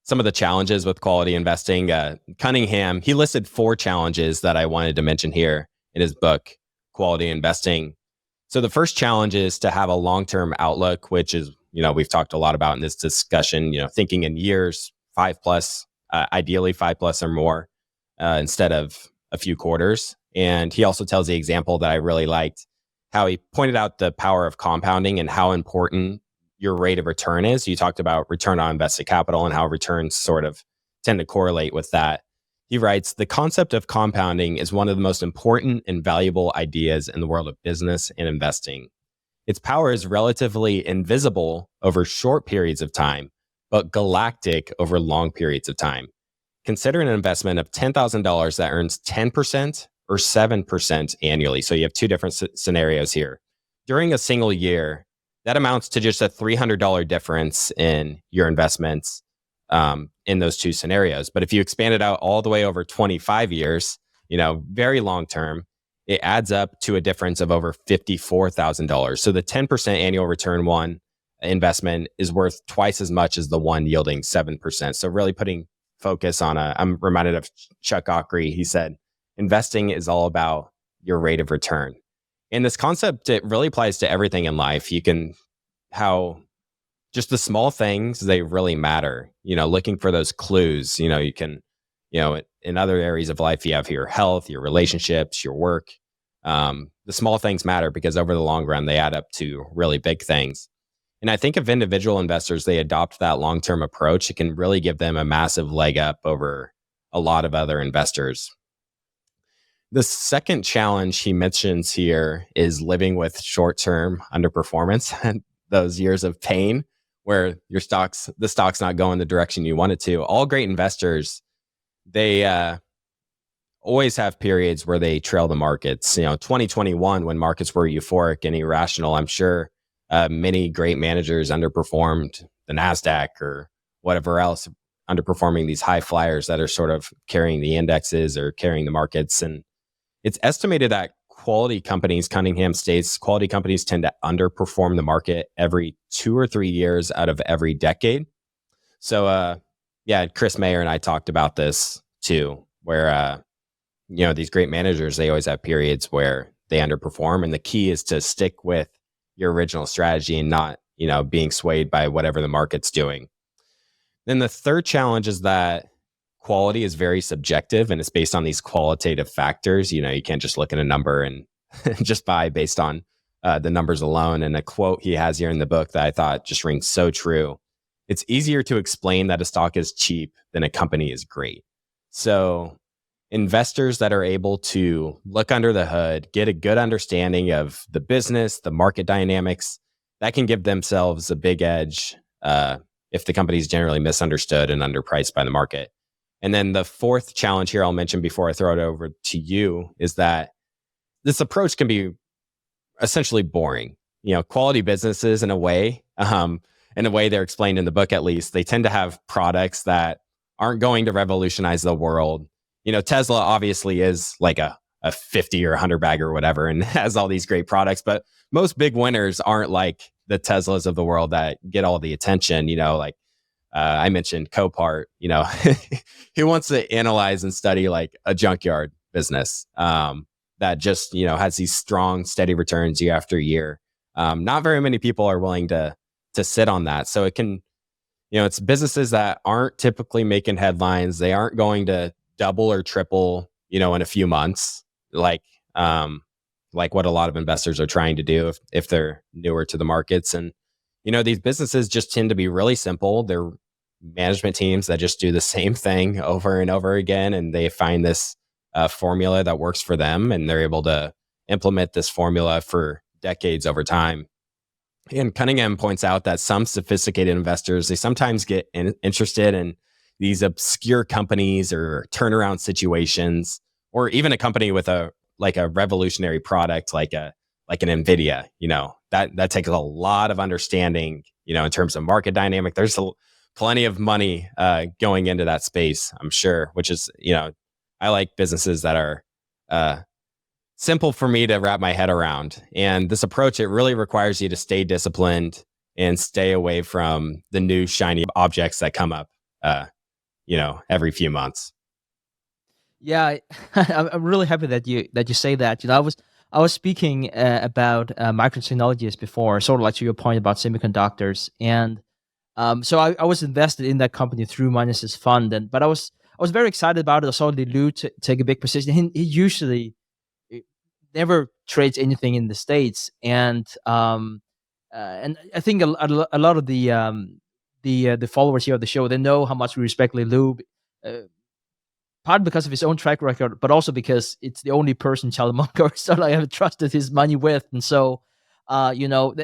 some of the challenges with quality investing, Cunningham, he listed 4 challenges that I wanted to mention here in his book, Quality Investing. So the first challenge is to have a long-term outlook, which is, we've talked a lot about in this discussion, thinking in years, 5+, ideally 5+ or more, instead of a few quarters. And he also tells the example that I really liked, how he pointed out the power of compounding and how important your rate of return is. You talked about return on invested capital and how returns sort of tend to correlate with that. He writes, the concept of compounding is one of the most important and valuable ideas in the world of business and investing. Its power is relatively invisible over short periods of time, but galactic over long periods of time. Consider an investment of $10,000 that earns 10% or 7% annually. So you have 2 different scenarios here. During a single year, that amounts to just a $300 difference in your investments in those 2 scenarios. But if you expand it out all the way over 25 years, very long term, it adds up to a difference of over $54,000. So the 10% annual return one investment is worth twice as much as the one yielding 7%. So really putting focus on I'm reminded of Chuck Ockery. He said, investing is all about your rate of return. And this concept, it really applies to everything in life. How just the small things, they really matter, looking for those clues, you can, in other areas of life, you have your health, your relationships, your work. The small things matter because over the long run, they add up to really big things. And I think if individual investors, they adopt that long-term approach, it can really give them a massive leg up over a lot of other investors. The second challenge he mentions here is living with short-term underperformance and those years of pain where the stock's not going the direction you want it to. All great investors, they always have periods where they trail the markets. 2021, when markets were euphoric and irrational, I'm sure many great managers underperformed the NASDAQ or whatever else, underperforming these high flyers that are sort of carrying the indexes or carrying the markets. And it's estimated that quality companies, Cunningham states, quality companies tend to underperform the market every 2 or 3 years out of every decade. So, Chris Mayer and I talked about this too, where, these great managers, they always have periods where they underperform. And the key is to stick with your original strategy and not, being swayed by whatever the market's doing. Then the third challenge is that quality is very subjective and it's based on these qualitative factors. You can't just look at a number and just buy based on the numbers alone. And a quote he has here in the book that I thought just rings so true. It's easier to explain that a stock is cheap than a company is great. So investors that are able to look under the hood, get a good understanding of the business, the market dynamics, that can give themselves a big edge if the company is generally misunderstood and underpriced by the market. And then the fourth challenge here I'll mention before I throw it over to you is that this approach can be essentially boring. quality businesses in a way. In a way they're explained in the book, at least, they tend to have products that aren't going to revolutionize the world. Tesla obviously is like a 50 or 100 bag or whatever and has all these great products, but most big winners aren't like the Teslas of the world that get all the attention. Like I mentioned Copart, who wants to analyze and study like a junkyard business that just, has these strong, steady returns year after year. Not very many people are willing to sit on that. So it can, it's businesses that aren't typically making headlines. They aren't going to double or triple, in a few months, like what a lot of investors are trying to do if they're newer to the markets. And, these businesses just tend to be really simple. They're management teams that just do the same thing over and over again. And they find this formula that works for them. And they're able to implement this formula for decades over time. And Cunningham points out that some sophisticated investors, they sometimes get interested in these obscure companies or turnaround situations, or even a company with a revolutionary product like an Nvidia. That takes a lot of understanding, in terms of market dynamic. There's plenty of money going into that space, I'm sure, which is, I like businesses that are simple for me to wrap my head around. And this approach, it really requires you to stay disciplined and stay away from the new shiny objects that come up, every few months. Yeah, I'm really happy that you say that. I was speaking about microtechnologies before, sort of like to your point about semiconductors, and so I was invested in that company through Minus's fund, but I was very excited about it. I saw Lilu take a big position. He usually never trades anything in the States, and I think a lot of the followers here of the show, they know how much we respect Lilu. Part because of his own track record, but also because it's the only person Chalamonger so I have trusted his money with. And so,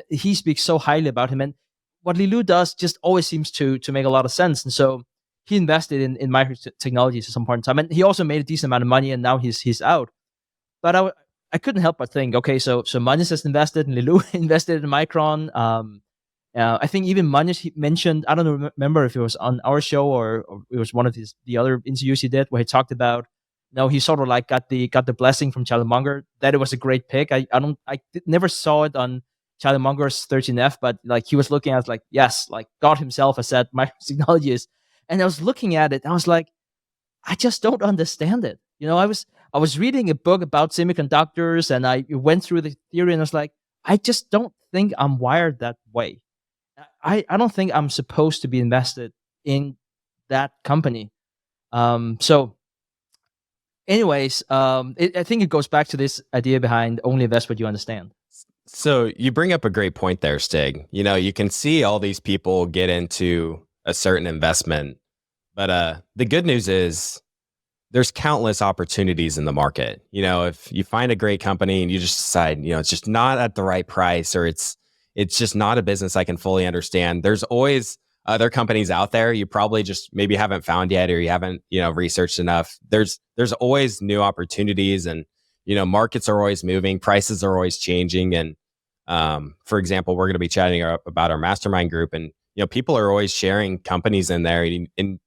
he speaks so highly about him. And what Lilu does just always seems to make a lot of sense. And so he invested in microtechnologies at some point in time. And he also made a decent amount of money, and now he's out. But I couldn't help but think, okay, so Manus has invested, and Lilu invested in Micron. I think even Manus mentioned, I don't remember if it was on our show or it was one of the other interviews he did, where he talked about, he sort of like got the blessing from Chalamonger that it was a great pick. I never saw it on Chalamonger's 13F, but like he was looking at it like, yes, like God himself has said microtechnologies. And I was looking at it, I was like, I just don't understand it. I was reading a book about semiconductors, and I went through the theory, and I was like, I just don't think I'm wired that way. I don't think I'm supposed to be invested in that company. So anyways, I think it goes back to this idea behind only invest what you understand. So you bring up a great point there, Stig. You can see all these people get into a certain investment, but the good news is there's countless opportunities in the market. If you find a great company and you just decide, it's just not at the right price, or it's just not a business I can fully understand, there's always other companies out there you probably just maybe haven't found yet, or you haven't, researched enough. There's always new opportunities, and, markets are always moving, prices are always changing. And, for example, we're going to be chatting about our mastermind group, and, people are always sharing companies in there. And,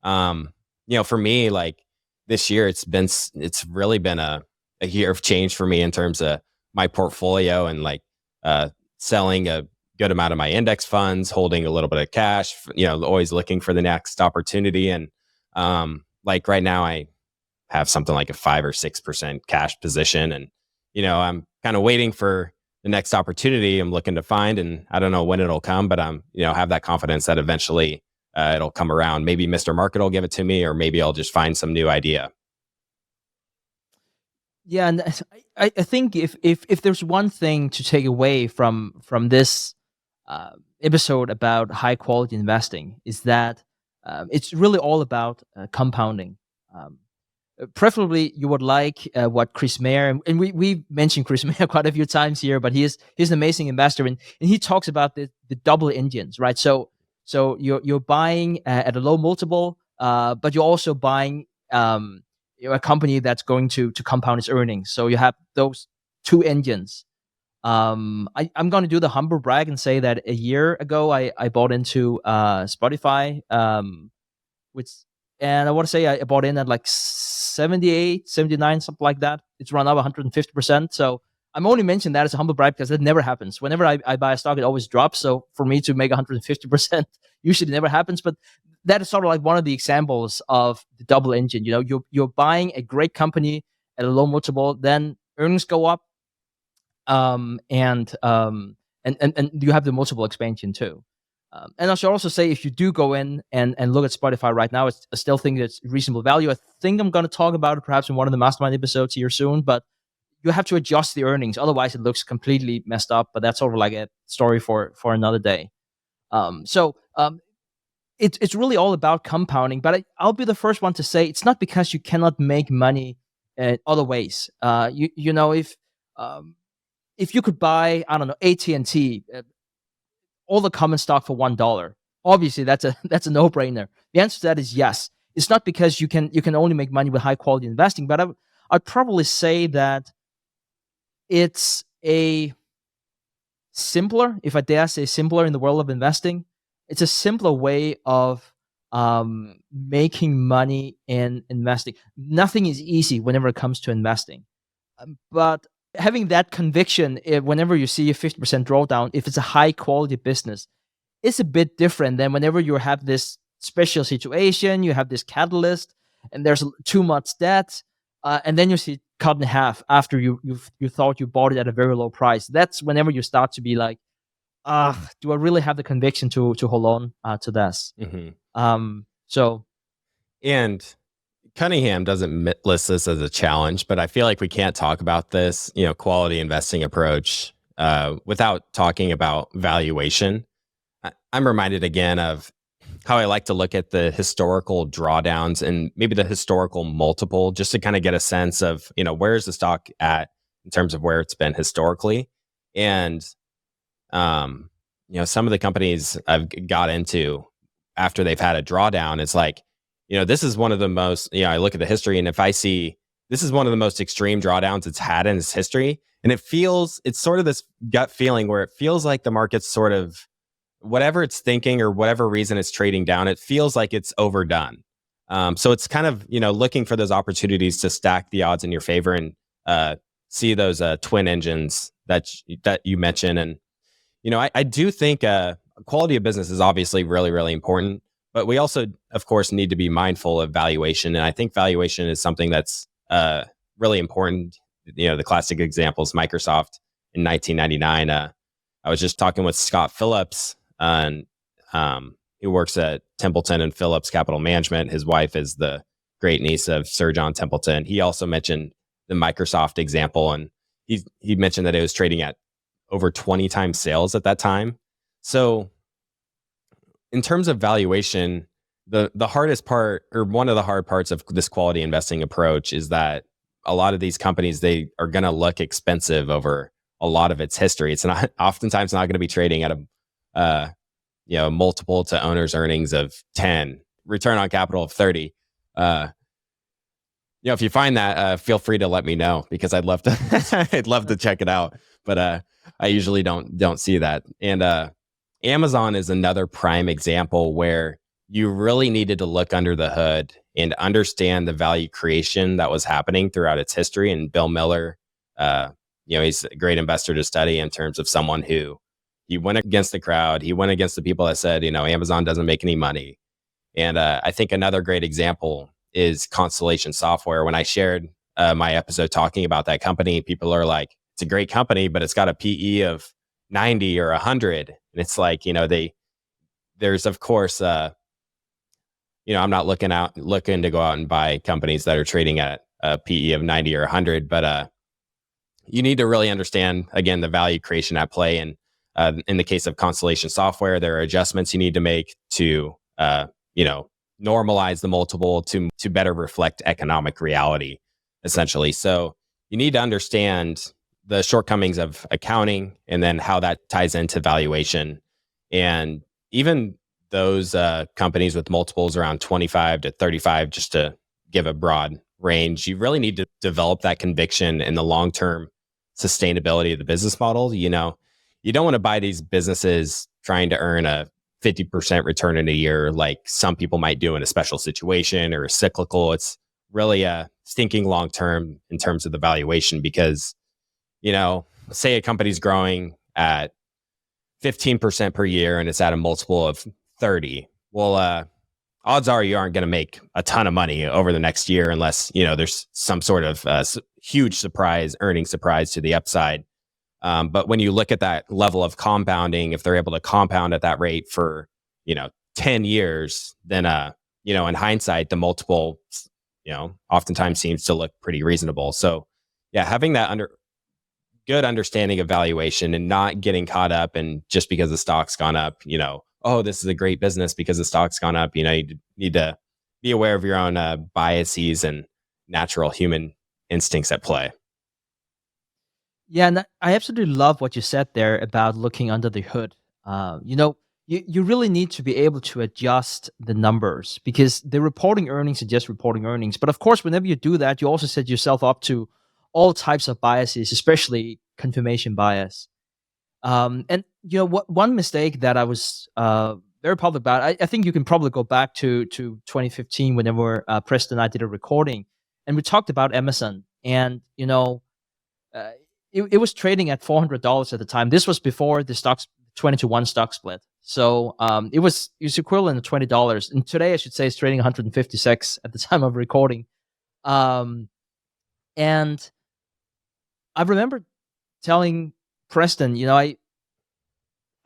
for me, like this year, it's really been a year of change for me in terms of my portfolio, and like, selling a good amount of my index funds, holding a little bit of cash, always looking for the next opportunity. And like right now I have something like a 5 or 6% cash position, and I'm kind of waiting for the next opportunity I'm looking to find, and I don't know when it'll come, but I'm have that confidence that eventually it'll come around. Maybe Mr. Market will give it to me, or maybe I'll just find some new idea. Yeah, and I think if there's one thing to take away from this episode about high quality investing, is that it's really all about compounding. Preferably, you would like what Chris Mayer, and we mentioned Chris Mayer quite a few times here, but he's an amazing investor, and he talks about the double engines, right? So you're buying at a low multiple, but you're also buying a company that's going to compound its earnings. So you have those two engines. I'm going to do the humble brag and say that a year ago I bought into Spotify, which, and I want to say I bought in at like 78, 79, something like that. It's run up 150%. So I'm only mentioning that as a humble brag because that never happens. Whenever I buy a stock, it always drops. So for me to make 150% usually never happens. But that is sort of like one of the examples of the double engine. You know, you're buying a great company at a low multiple, then earnings go up, and you have the multiple expansion too. And I should also say, if you do go in and look at Spotify right now, I still think it's reasonable value. I think I'm going to talk about it perhaps in one of the mastermind episodes here soon, but you have to adjust the earnings. Otherwise, it looks completely messed up, but that's sort of like a story for another day. It's really all about compounding, but I'll be the first one to say it's not because you cannot make money other ways. You know, if you could buy, I don't know, AT&T, all the common stock for $1, obviously that's a no-brainer. The answer to that is yes. It's not because you can only make money with high quality investing, but I'd probably say that it's a simpler, if I dare say simpler, in the world of investing. It's a simpler way of making money in investing. Nothing is easy whenever it comes to investing, but having that conviction, whenever you see a 50% drawdown, if it's a high quality business, it's a bit different than whenever you have this special situation, you have this catalyst, and there's too much debt, and then you see it cut in half after you thought you bought it at a very low price. That's whenever you start to be like, do I really have the conviction to hold on to this? And Cunningham doesn't list this as a challenge, but I feel like we can't talk about this, quality investing approach without talking about valuation. I'm reminded again of how I like to look at the historical drawdowns and maybe the historical multiple, just to kind of get a sense of, where is the stock at in terms of where it's been historically. And, some of the companies I've got into after they've had a drawdown, it's like, this is one of the most, I look at the history, and if I see this is one of the most extreme drawdowns it's had in its history, and it's sort of this gut feeling where it feels like the market's sort of, whatever it's thinking or whatever reason it's trading down, it feels like it's overdone. So it's kind of, looking for those opportunities to stack the odds in your favor and see those twin engines that you mentioned. And, I do think quality of business is obviously really, really important. But we also, of course, need to be mindful of valuation. And I think valuation is something that's really important. The classic example is Microsoft in 1999. I was just talking with Scott Phillips, and he works at Templeton and Phillips Capital Management. His wife is the great niece of Sir John Templeton. He also mentioned the Microsoft example, and he mentioned that it was trading at over 20 times sales at that time. So in terms of valuation, the hardest part, or one of the hard parts of this quality investing approach, is that a lot of these companies, they are going to look expensive over a lot of its history. It's oftentimes not going to be trading at a multiple to owner's earnings of 10, return on capital of 30. If you find that, feel free to let me know, because I'd love to check it out. But I usually don't see that. And Amazon is another prime example where you really needed to look under the hood and understand the value creation that was happening throughout its history. And Bill Miller, he's a great investor to study in terms of someone who, he went against the crowd. He went against the people that said, Amazon doesn't make any money. And I think another great example is Constellation Software. When I shared my episode talking about that company, people are like, it's a great company, but it's got a PE of 90 or 100. And it's like, there's of course, I'm not looking to go out and buy companies that are trading at a PE of 90 or 100, but you need to really understand, again, the value creation at play. And in the case of Constellation Software, there are adjustments you need to make to, normalize the multiple to better reflect economic reality, essentially. So you need to understand the shortcomings of accounting, and then how that ties into valuation. And even those companies with multiples around 25 to 35, just to give a broad range, you really need to develop that conviction in the long-term sustainability of the business model. You don't want to buy these businesses trying to earn a 50% return in a year, like some people might do in a special situation or a cyclical. It's really thinking long term in terms of the valuation, because, say a company's growing at 15% per year and it's at a multiple of 30. Well, odds are you aren't going to make a ton of money over the next year unless, there's some sort of huge earning surprise to the upside. But when you look at that level of compounding, if they're able to compound at that rate for, 10 years, then, in hindsight, the multiple, oftentimes seems to look pretty reasonable. So yeah, having that good understanding of valuation and not getting caught up and just because the stock's gone up, oh, this is a great business because the stock's gone up. You need to be aware of your own biases and natural human instincts at play. Yeah, and I absolutely love what you said there about looking under the hood. You really need to be able to adjust the numbers because the reporting earnings are just reporting earnings. But of course, whenever you do that, you also set yourself up to all types of biases, especially confirmation bias. And one mistake that I was very public about, I think you can probably go back to 2015 whenever Preston and I did a recording, and we talked about Amazon, and it was trading at $400 at the time. This was before the stock's 20-to-1 stock split. So it was equivalent to $20. And today, I should say, it's trading 156 at the time of recording. And I remember telling Preston, I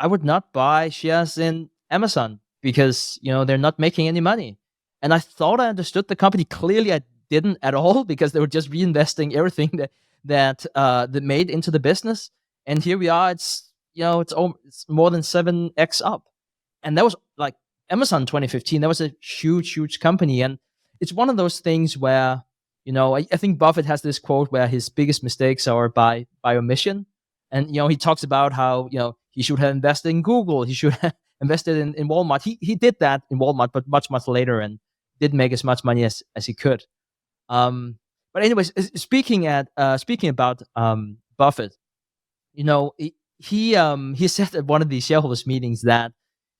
would not buy shares in Amazon because, they're not making any money. And I thought I understood the company. Clearly, I didn't at all because they were just reinvesting everything that made into the business. And here we are. It's more than 7x up. And that was like Amazon 2015. That was a huge company. And it's one of those things where, I think Buffett has this quote where his biggest mistakes are by omission. And, he talks about how, he should have invested in Google. He should have invested in Walmart. He did that in Walmart, but much later, and didn't make as much money as he could. But anyways, speaking about Buffett, he said at one of the shareholders meetings that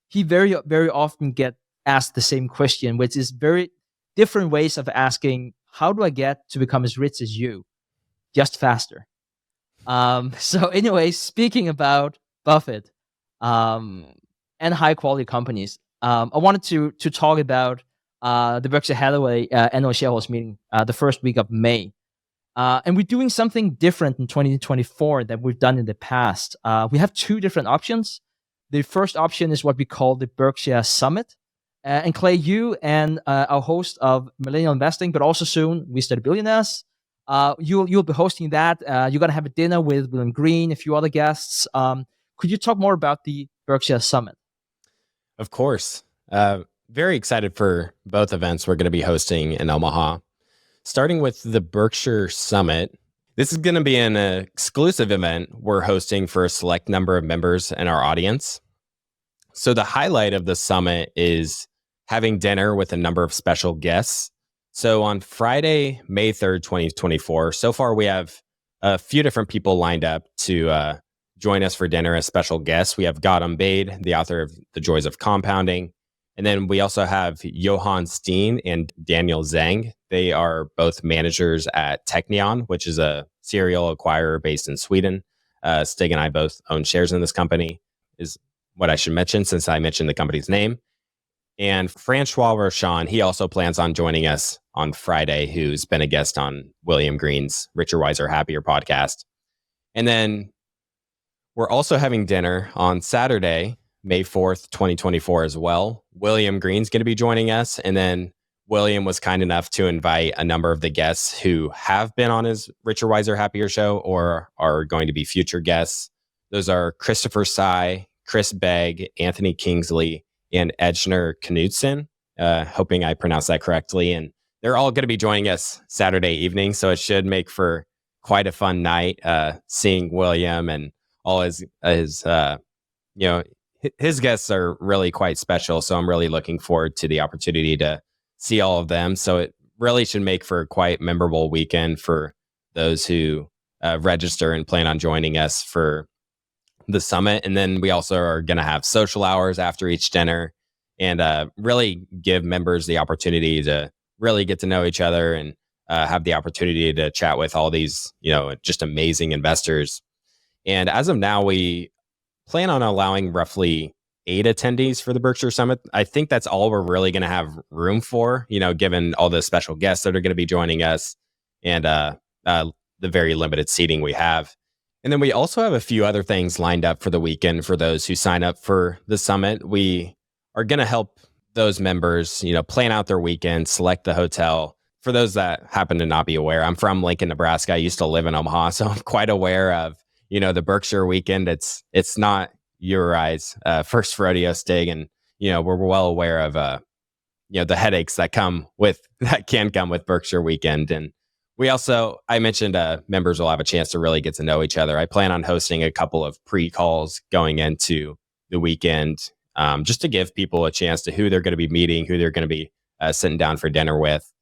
he very often get asked the same question, which is very different ways of asking, how do I get to become as rich as you? Just faster. So anyway, speaking about Buffett and high quality companies, I wanted to talk about the Berkshire Hathaway annual shareholders meeting the first week of May. And we're doing something different in 2024 that we've done in the past. We have two different options. The first option is what we call the Berkshire Summit. And Clay, you and our host of Millennial Investing, but also soon We Study Billionaires, you'll be hosting that. You're going to have a dinner with William Green, a few other guests. Could you talk more about the Berkshire Summit? Of course. Very excited for both events we're going to be hosting in Omaha. Starting with the Berkshire Summit, this is going to be an exclusive event we're hosting for a select number of members in our audience. So the highlight of the summit is having dinner with a number of special guests. So on Friday, May 3rd, 2024, so far we have a few different people lined up to join us for dinner as special guests. We have Gautam Baid, the author of The Joys of Compounding. And then we also have Johan Steen and Daniel Zhang. They are both managers at Technion, which is a serial acquirer based in Sweden. Stig and I both own shares in this company, is what I should mention since I mentioned the company's name. And Francois Rochon, he also plans on joining us on Friday, who's been a guest on William Green's Richer, Wiser, Happier podcast. And then we're also having dinner on Saturday, May 4th, 2024 as well. William Green's going to be joining us. And then William was kind enough to invite a number of the guests who have been on his Richer, Wiser, Happier show or are going to be future guests. Those are Christopher Tsai, Chris Begg, Anthony Kingsley, and Edgner Knudsen. Hoping I pronounced that correctly. And they're all going to be joining us Saturday evening. So it should make for quite a fun night seeing William and all his his guests are really quite special. So I'm really looking forward to the opportunity to see all of them. So it really should make for a quite memorable weekend for those who register and plan on joining us for the summit. And then we also are going to have social hours after each dinner and really give members the opportunity to really get to know each other and have the opportunity to chat with all these, just amazing investors. And as of now, we plan on allowing roughly 8 attendees for the Berkshire Summit. I think that's all we're really going to have room for, given all the special guests that are going to be joining us and the very limited seating we have. And then we also have a few other things lined up for the weekend for those who sign up for the summit. We are going to help those members, plan out their weekend, select the hotel. For those that happen to not be aware, I'm from Lincoln, Nebraska. I used to live in Omaha, so I'm quite aware of, the Berkshire weekend. It's not your eyes first rodeo, Stig, and we're well aware of the headaches that can come with Berkshire weekend. And I mentioned members will have a chance to really get to know each other. I plan on hosting a couple of pre-calls going into the weekend, just to give people a chance to who they're going to be meeting, who they're going to be sitting down for dinner with.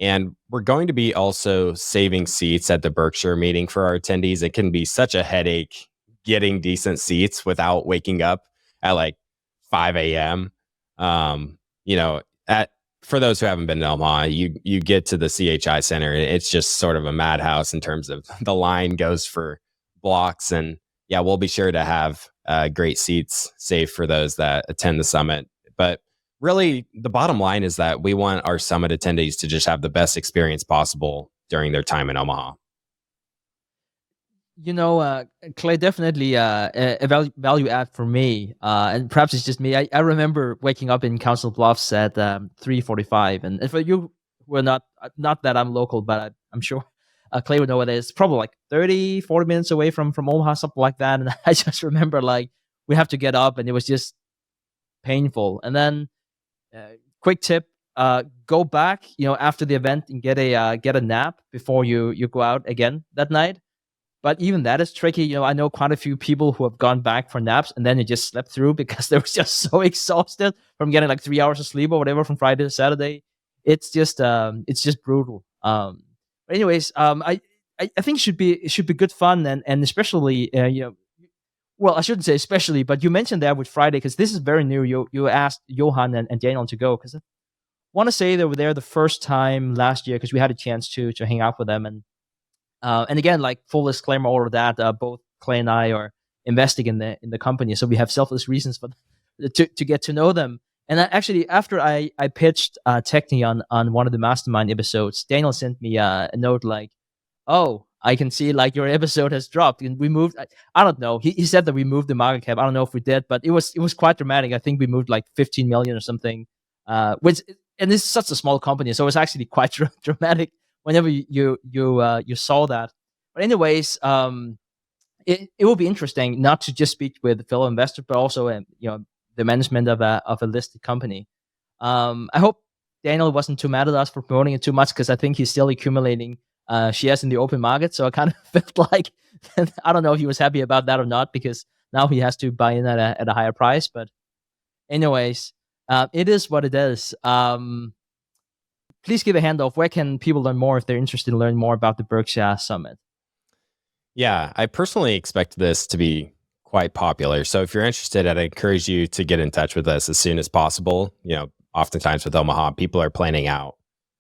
And we're going to be also saving seats at the Berkshire meeting for our attendees. It can be such a headache getting decent seats without waking up at like 5 a.m. For those who haven't been to Omaha, you get to the CHI Center, and it's just sort of a madhouse in terms of the line goes for blocks. And yeah, we'll be sure to have great seats saved for those that attend the summit. But really, the bottom line is that we want our summit attendees to just have the best experience possible during their time in Omaha. Clay, definitely a value add for me. And perhaps it's just me. I remember waking up in Council Bluffs at 3:45. And for you who are not that I'm local, but I'm sure Clay would know what it is. Probably like 30, 40 minutes away from Omaha, something like that. And I just remember we have to get up, and it was just painful. And then quick tip, go back, after the event and get a nap before you go out again that night. But even that is tricky. I know quite a few people who have gone back for naps and then they just slept through because they were just so exhausted from getting like 3 hours of sleep or whatever from Friday to Saturday. It's just brutal. But anyways, I think it should be good fun and especially well, I shouldn't say especially, but you mentioned that with Friday because this is very new. You asked Johan and Daniel to go because I want to say they were there the first time last year because we had a chance to hang out with them and again, like full disclaimer, all of that. Both Clay and I are investing in the company, so we have selfless reasons to get to know them. And actually, after I pitched Techni on one of the Mastermind episodes, Daniel sent me a note like, "Oh, I can see like your episode has dropped and we moved." I don't know. He said that we moved the market cap. I don't know if we did, but it was quite dramatic. I think we moved like 15 million or something. And this is such a small company, so it's actually quite dramatic. Whenever you saw that. But anyways, it will be interesting not to just speak with fellow investors, but also the management of a listed company. I hope Daniel wasn't too mad at us for promoting it too much because I think he's still accumulating shares in the open market. So I kind of felt like I don't know if he was happy about that or not because now he has to buy in at a higher price. But anyways, it is what it is. Please give a handoff. Where can people learn more if they're interested in learning more about the Berkshire Summit? Yeah, I personally expect this to be quite popular. So if you're interested, I'd encourage you to get in touch with us as soon as possible. Oftentimes with Omaha, people are planning out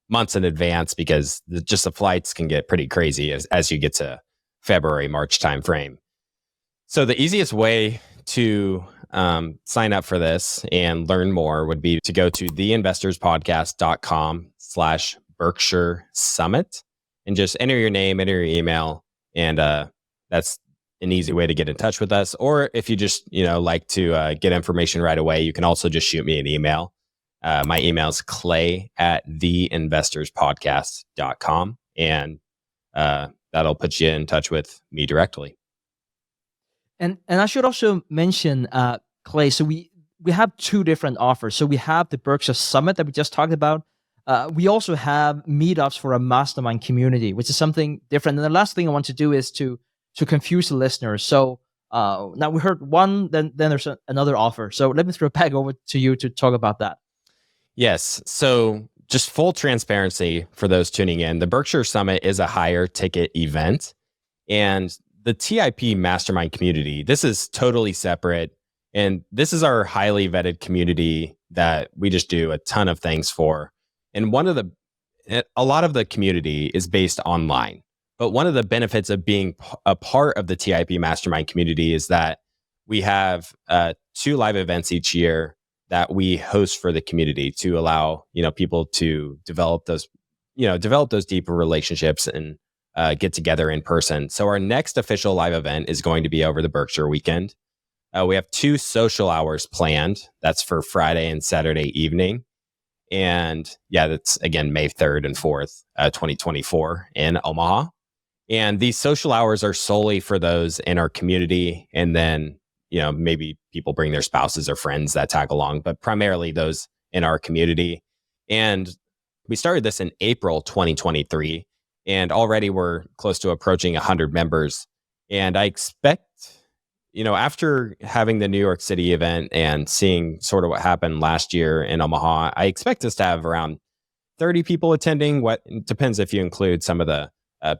months in advance because just the flights can get pretty crazy as you get to February, March timeframe. So the easiest way to sign up for this and learn more would be to go to theinvestorspodcast.com/Berkshire Summit and just enter your name, enter your email, and that's an easy way to get in touch with us. Or if you just like to get information right away, you can also just shoot me an email. My email is clay@theinvestorspodcast.com, and that'll put you in touch with me directly. And I should also mention, Clay, so we have two different offers. So we have the Berkshire Summit that we just talked about. We also have meetups for a mastermind community, which is something different. And the last thing I want to do is to confuse the listeners. So now we heard one, then there's another offer. So let me throw it back over to you to talk about that. Yes. So just full transparency for those tuning in, the Berkshire Summit is a higher ticket event. And the TIP mastermind community, this is totally separate. And this is our highly vetted community that we just do a ton of things for. And a lot of the community is based online. But one of the benefits of being a part of the TIP mastermind community is that we have 2 live events each year that we host for the community to allow, people to develop those deeper relationships and get together in person. So our next official live event is going to be over the Berkshire weekend. We have 2 social hours planned. That's for Friday and Saturday evening. And that's again, May 3rd and 4th, 2024 in Omaha. And these social hours are solely for those in our community. And then, maybe people bring their spouses or friends that tag along, but primarily those in our community. And we started this in April 2023, and already we're close to approaching 100 members. And I expect, after having the New York City event and seeing sort of what happened last year in Omaha, I expect us to have around 30 people attending. What depends if you include some of the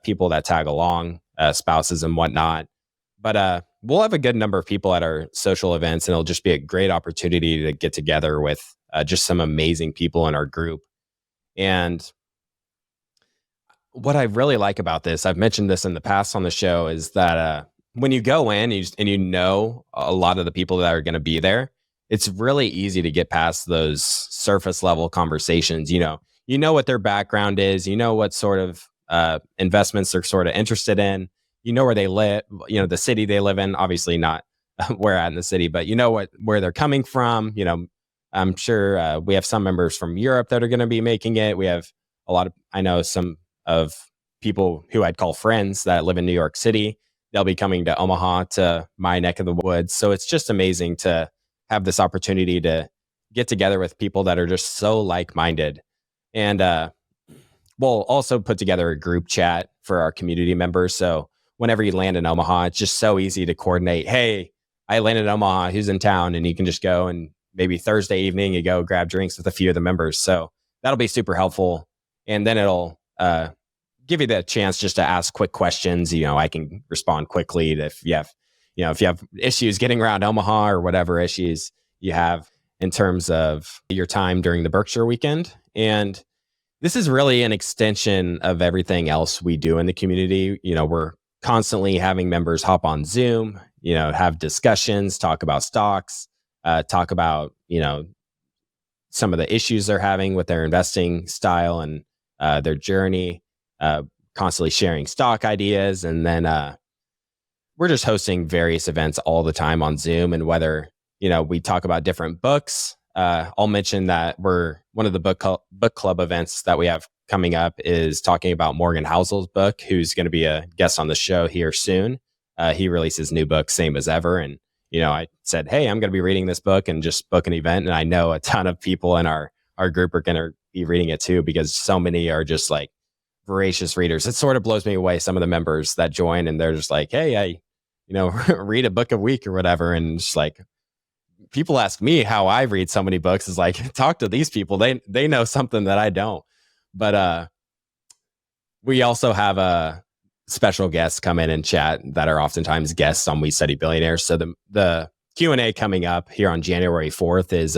people that tag along, spouses and whatnot. But we'll have a good number of people at our social events, and it'll just be a great opportunity to get together with just some amazing people in our group. And what I really like about this, I've mentioned this in the past on the show, is that when you go in and you know a lot of the people that are going to be there, it's really easy to get past those surface level conversations. You know what their background is, what sort of investments they're sort of interested in, where they live, the city they live in, obviously not where at in the city, but where they're coming from. I'm sure we have some members from Europe that are going to be making it. We have I know some of people who I'd call friends that live in New York City. They'll be coming to Omaha, to my neck of the woods. So it's just amazing to have this opportunity to get together with people that are just so like-minded. And we'll also put together a group chat for our community members. So whenever you land in Omaha, it's just so easy to coordinate. Hey, I landed in Omaha, who's in town? And you can just go, and maybe Thursday evening, you go grab drinks with a few of the members. So that'll be super helpful. And then it'll give you the chance just to ask quick questions. I can respond quickly if you have issues getting around Omaha or whatever issues you have in terms of your time during the Berkshire weekend. And this is really an extension of everything else we do in the community. We're constantly having members hop on Zoom, have discussions, talk about stocks, talk about, some of the issues they're having with their investing style and their journey, constantly sharing stock ideas. And then we're just hosting various events all the time on Zoom. And whether, we talk about different books, I'll mention that one of the book club events that we have coming up is talking about Morgan Housel's book, who's going to be a guest on the show here soon. He releases new book, Same as Ever. And, I said, hey, I'm going to be reading this book and just book an event. And I know a ton of people in our group are going to be reading it too, because so many are just like voracious readers. It sort of blows me away, some of the members that join, and they're just like, hey, I read a book a week or whatever. And just like, people ask me how I read so many books. Is like, talk to these people. They know something that I don't. But we also have special guests come in and chat that are oftentimes guests on We Study Billionaires. So the Q&A coming up here on January 4th is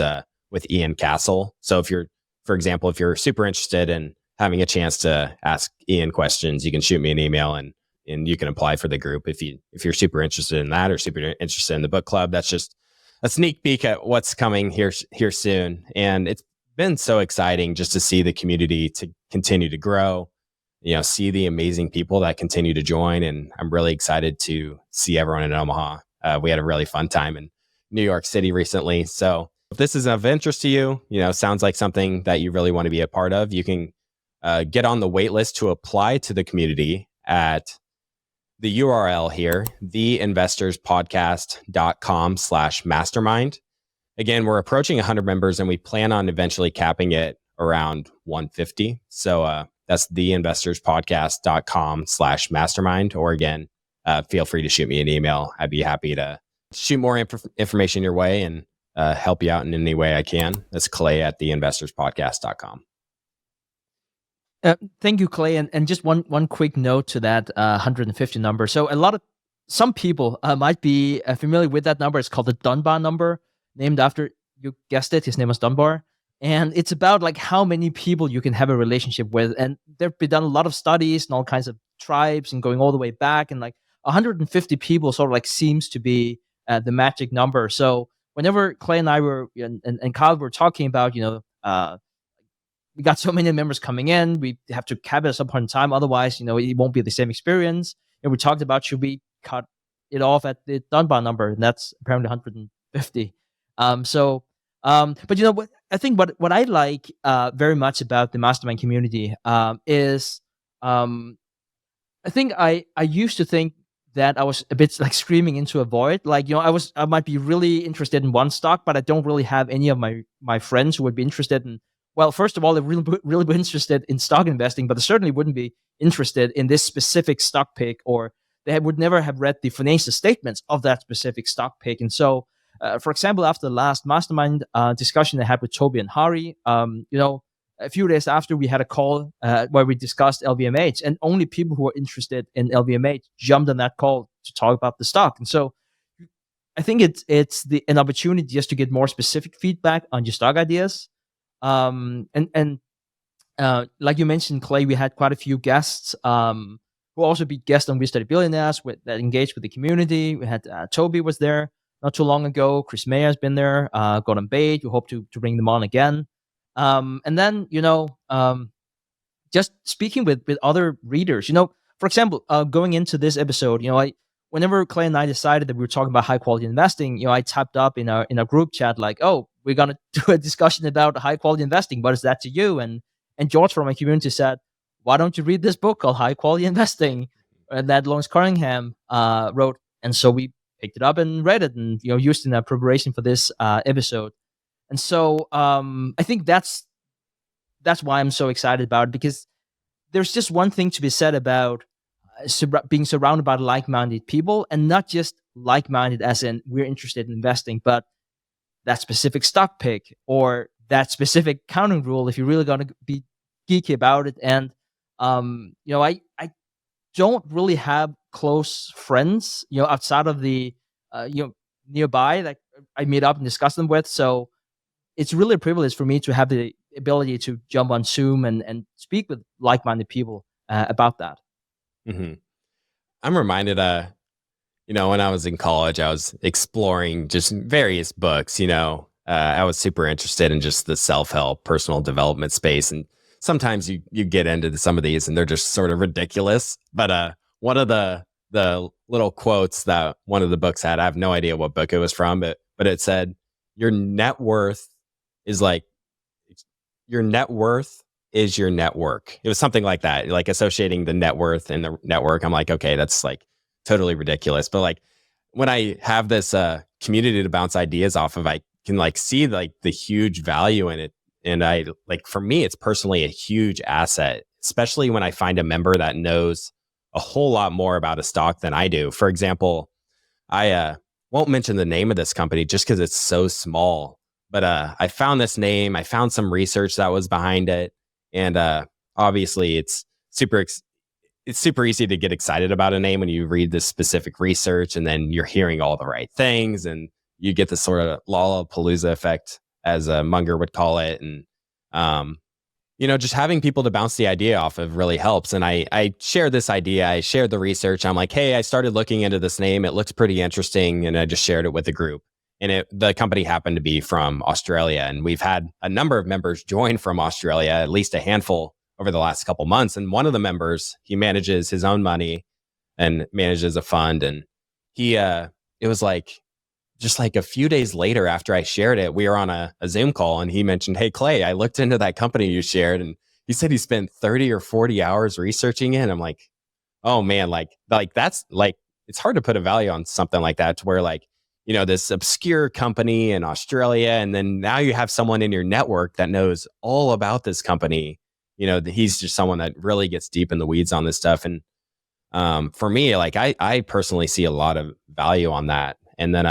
with Ian Castle. So for example, if you're super interested in having a chance to ask Ian questions, you can shoot me an email and you can apply for the group if you're super interested in that, or super interested in the book club. That's just a sneak peek at what's coming here soon. And it's been so exciting just to see the community to continue to grow, see the amazing people that continue to join. And I'm really excited to see everyone in Omaha. We had a really fun time in New York City recently. So if this is of interest to you, sounds like something that you really want to be a part of, you can get on the wait list to apply to the community at the URL here, theinvestorspodcast.com/mastermind. Again, we're approaching 100 members, and we plan on eventually capping it around 150. So that's theinvestorspodcast.com/mastermind. Or again, feel free to shoot me an email. I'd be happy to shoot more information your way and help you out in any way I can. That's Clay at theinvestorspodcast.com. Thank you, Clay. And just one quick note to that 150 number. So some people might be familiar with that number. It's called the Dunbar number, named after, you guessed it, his name was Dunbar. And it's about like how many people you can have a relationship with. And there've been done a lot of studies and all kinds of tribes and going all the way back. And like 150 people sort of like seems to be the magic number. So whenever Clay and I were and Kyle were talking about, we got so many members coming in, we have to cap it at some point in time. Otherwise, it won't be the same experience. And we talked about, should we cut it off at the Dunbar number? And that's apparently 150. But what I think what I like very much about the mastermind community is I think I used to think that I was a bit like screaming into a void. Like, I might be really interested in one stock, but I don't really have any of my friends who would be interested in. Well, first of all, they're really be interested in stock investing, but they certainly wouldn't be interested in this specific stock pick, or they would never have read the financial statements of that specific stock pick. And so, for example, after the last mastermind discussion I had with Toby and Hari, a few days after, we had a call where we discussed LVMH, and only people who were interested in LVMH jumped on that call to talk about the stock. And so I think it's an opportunity just to get more specific feedback on your stock ideas. And like you mentioned, Clay, we had quite a few guests who also be guests on We Study Billionaires that engaged with the community. We had Toby was there not too long ago. Chris Mayer has been there. Gordon Bate. We hope to bring them on again. And then just speaking with other readers. For example, going into this episode, whenever Clay and I decided that we were talking about high quality investing, I typed up in our group chat like, "Oh, we're gonna do a discussion about high quality investing. What is that to you?" And George from my community said, "Why don't you read this book called High Quality Investing that Lawrence Cunningham wrote?" And so we picked it up and read it, and used in preparation for this episode. And so I think that's why I'm so excited about it, because there's just one thing to be said about being surrounded by like-minded people, and not just like-minded as in we're interested in investing, but that specific stock pick or that specific accounting rule, if you're really going to be geeky about it. And I don't really have close friends outside of the nearby that I meet up and discuss them with. So it's really a privilege for me to have the ability to jump on Zoom and speak with like-minded people about that. Mm-hmm. I'm reminded, when I was in college, I was exploring just various books. I was super interested in just the self-help, personal development space, and sometimes you get into some of these, and they're just sort of ridiculous. But one of the little quotes that one of the books had, I have no idea what book it was from, but it said, "Your net worth is like your net worth." Is your network. It was something like that, like associating the net worth and the network. I'm like, okay, that's like totally ridiculous. But like when I have this community to bounce ideas off of, I can like see like the huge value in it. And I like, for me, it's personally a huge asset, especially when I find a member that knows a whole lot more about a stock than I do. For example, I won't mention the name of this company just because it's so small, but I found this name, I found some research that was behind it. And obviously, it's super easy to get excited about a name when you read this specific research, and then you're hearing all the right things, and you get this sort of Lollapalooza effect, as Munger would call it. And just having people to bounce the idea off of really helps. And I shared this idea, I shared the research. I'm like, hey, I started looking into this name. It looks pretty interesting, and I just shared it with the group. And the company happened to be from Australia. And we've had a number of members join from Australia, at least a handful over the last couple months. And one of the members, he manages his own money and manages a fund. And it was like, just like a few days later after I shared it, we were on a Zoom call, and he mentioned, "Hey, Clay, I looked into that company you shared." And he said he spent 30 or 40 hours researching it. And I'm like, oh man, like that's like, it's hard to put a value on something like that, to where like, this obscure company in Australia, and then now you have someone in your network that knows all about this company. He's just someone that really gets deep in the weeds on this stuff. And for me, like I personally see a lot of value on that. And then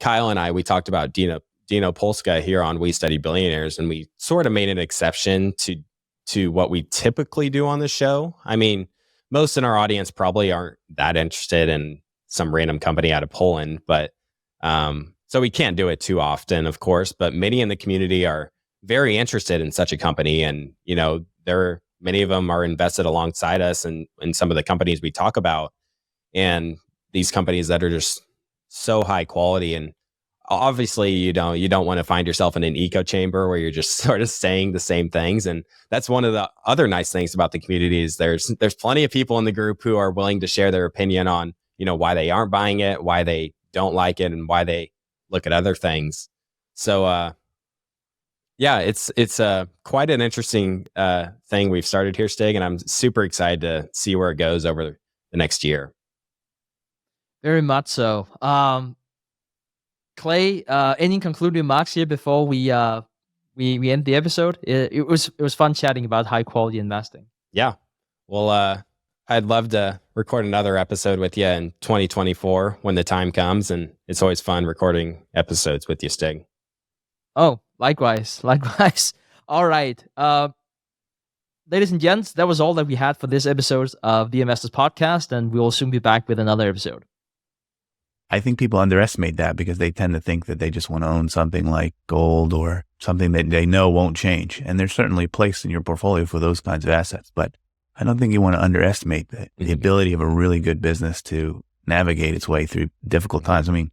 Kyle and I, we talked about Dino Polska here on We Study Billionaires, and we sort of made an exception to what we typically do on the show. I mean, most in our audience probably aren't that interested in some random company out of Poland, but so we can't do it too often, of course. But many in the community are very interested in such a company, and many of them are invested alongside us in some of the companies we talk about, and these companies that are just so high quality. And obviously, you don't want to find yourself in an echo chamber where you're just sort of saying the same things. And that's one of the other nice things about the community is there's plenty of people in the group who are willing to share their opinion on why they aren't buying it, why they don't like it, and why they look at other things. So yeah, it's quite an interesting thing we've started here, Stig, and I'm super excited to see where it goes over the next year. Very much so. Clay, any concluding remarks here before we end the episode? It was fun chatting about high quality investing. Yeah, well, I'd love to record another episode with you in 2024 when the time comes, and it's always fun recording episodes with you, Stig. Oh, likewise. All right. Ladies and gents, that was all that we had for this episode of the Investors Podcast, and we will soon be back with another episode. I think people underestimate that because they tend to think that they just want to own something like gold or something that they know won't change. And there's certainly a place in your portfolio for those kinds of assets. But I don't think you want to underestimate the ability of a really good business to navigate its way through difficult times. I mean,